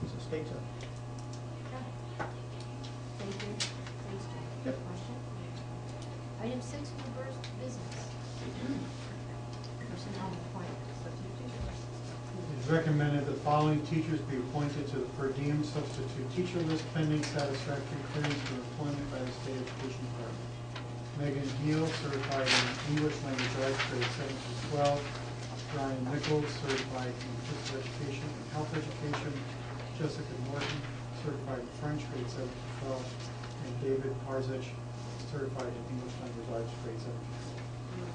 so stay tuned. Thank you. Thanks, Jim. Yep. Question? Item 6, new business. Personnel appointments. It is recommended the following teachers be appointed to the per diem substitute teacher list pending satisfactory clearance for employment by the State Education Department. Megan Gill, certified in English language arts, grade 7 through 12. Brian Nichols, certified in physical education and health education. Jessica Morton, certified in French, grade 7 through 12. And David Parzich, certified in English language arts, grade 7 through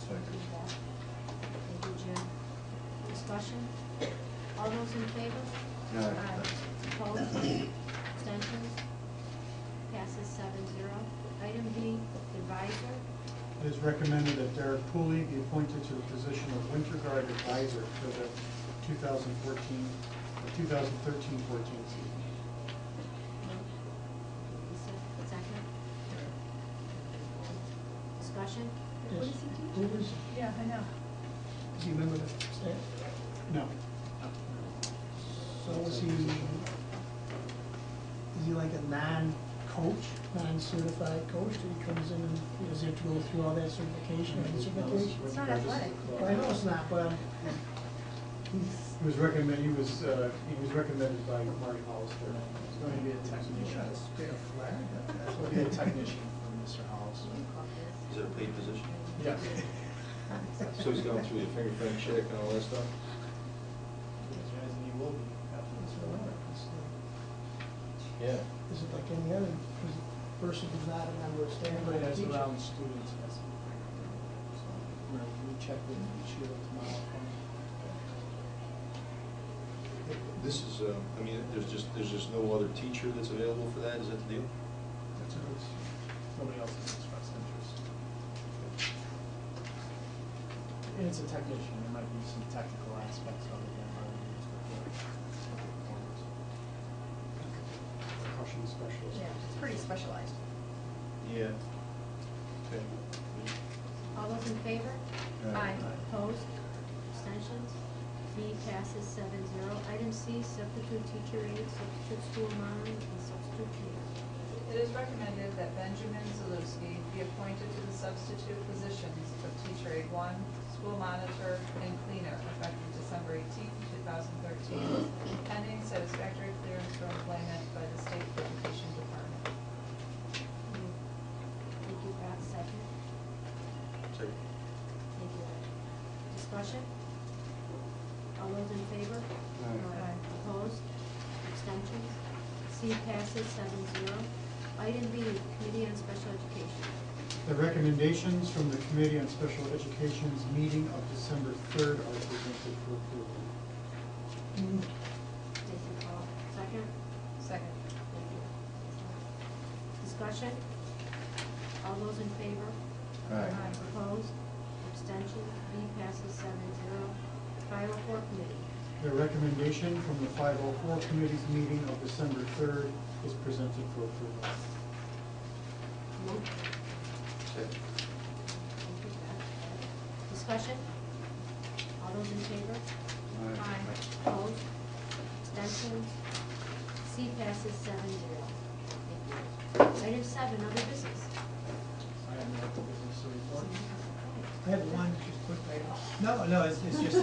12. Second. Thank you, Jim. Discussion? All those in favor? Aye. Opposed? Abstentions? Passes 7-0. Item B, advisor. It is recommended that Derek Pooley be appointed to the position of Winter Guard Advisor for the 2013-14 season. Lisa, second. Discussion? Yes. What does he teach? Who is, Yeah, I know. do you remember the staff? No. So is he like a non-coach, non-certified coach, that he comes in and does he have to go through all that certification and certification? It's not athletic. Well, I know it's not, but He was recommended by Marty Hollister. It's going to be a technician. Straight up flag. It's going to be a technician for Mr. Hollis. Is it a paid position? Yes. So he's going through the fingerprint check and all that stuff? As he will be after this. Yeah. is it like any other person who's not a member of staff? Everybody that's teacher? around students has to be fingerprinted. So we check with each year tomorrow. This is, there's just no other teacher that's available for that, is that the deal? That's what it's. nobody else has expressed interest. And it's a technician, there might be some technical aspects of it that are used before. Percussion specialist. Yeah, it's pretty specialized. Yeah. Okay. All those in favor? Aye. Opposed? Abstentions? B passes 7-0. Item C, substitute teacher aide, substitute school mom, and substitute tutor. It is recommended that Benjamin Zalewski be appointed to the substitute positions of teacher aide 1, school monitor, and cleaner effective December 18, 2013, pending satisfactory clearance for employment by the State Education Department. Thank you, Pat. Second. Second. Thank you, Ed. Discussion? All those in favor? Aye. Opposed? Abstentions? C passes 7-0. Item B, Committee on Special Education. The recommendations from the Committee on Special Education's meeting of December 3rd are presented for approval. Thank you, Paul. Second? Second. Thank you. Discussion? All those in favor? Aye. Opposed? Abstentions? B passes 7-0. 504 Committee. The recommendation from the 504 Committee's meeting of December 3rd is presented for approval. Move. Second. Thank you, Pat. Discussion? All those in favor? Aye. Opposed? Abstentions? C passes 7-0. Thank you. Item 7, other business. I have no other business to report. I have one, just quick item. No, it's just,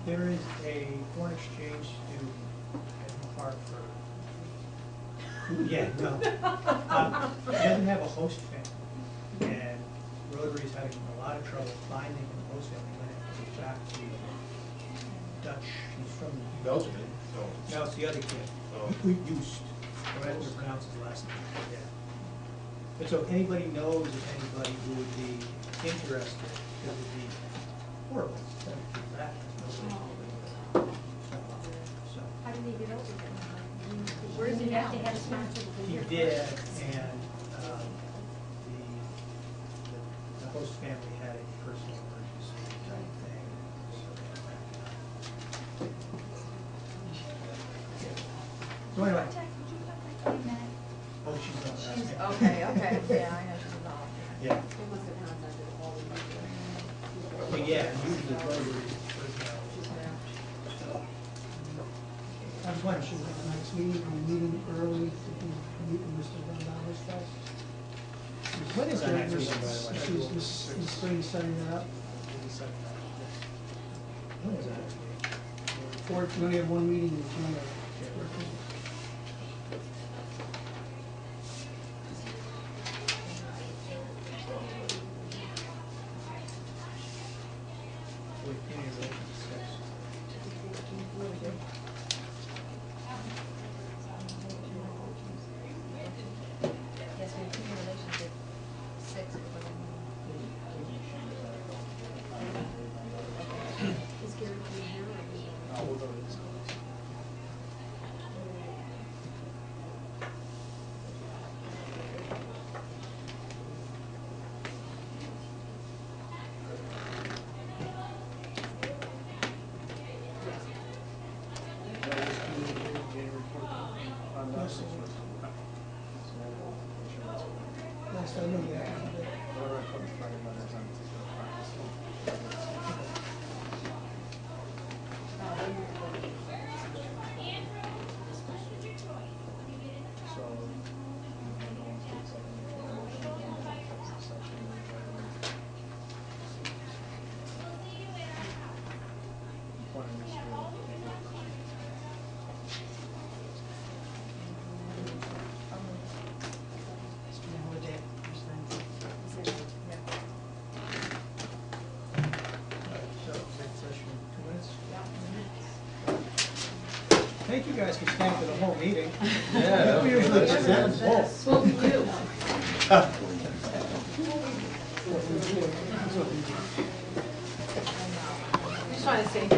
there is a foreign exchange student at Hartford. Yeah, no. He doesn't have a host family, and Rotary is having a lot of trouble finding a host family when it goes back to Dutch. He's from Belgium. No, it's the other kid. Oh. We used, I don't have to pronounce his last name, yeah. But so if anybody knows of anybody who would be interested, it would be horrible to do that. So, How did he get over there? Where does he have to have a sponsor? he did, and, the host family had a personal emergency type thing, so they had to back it up. So anyway. Oh, she's not. She's, okay, yeah, I know she's involved. Yeah. They must have contacted all the people. Well, yeah, usually Rotary's the first one. So, I was wondering, should we have the next meeting, are we meeting early to meet with Mr. Ronaldo's stuff? When is our next meeting, by the way? He's spring setting that up. When is that? Or we only have one meeting in January. Yes, we have two relations at 6. Is Gary coming here or? We'll go to this. Last I knew, yeah. Thank you guys for staying for the whole meeting. Yeah. We usually get that full. That's what we do. Just trying to say.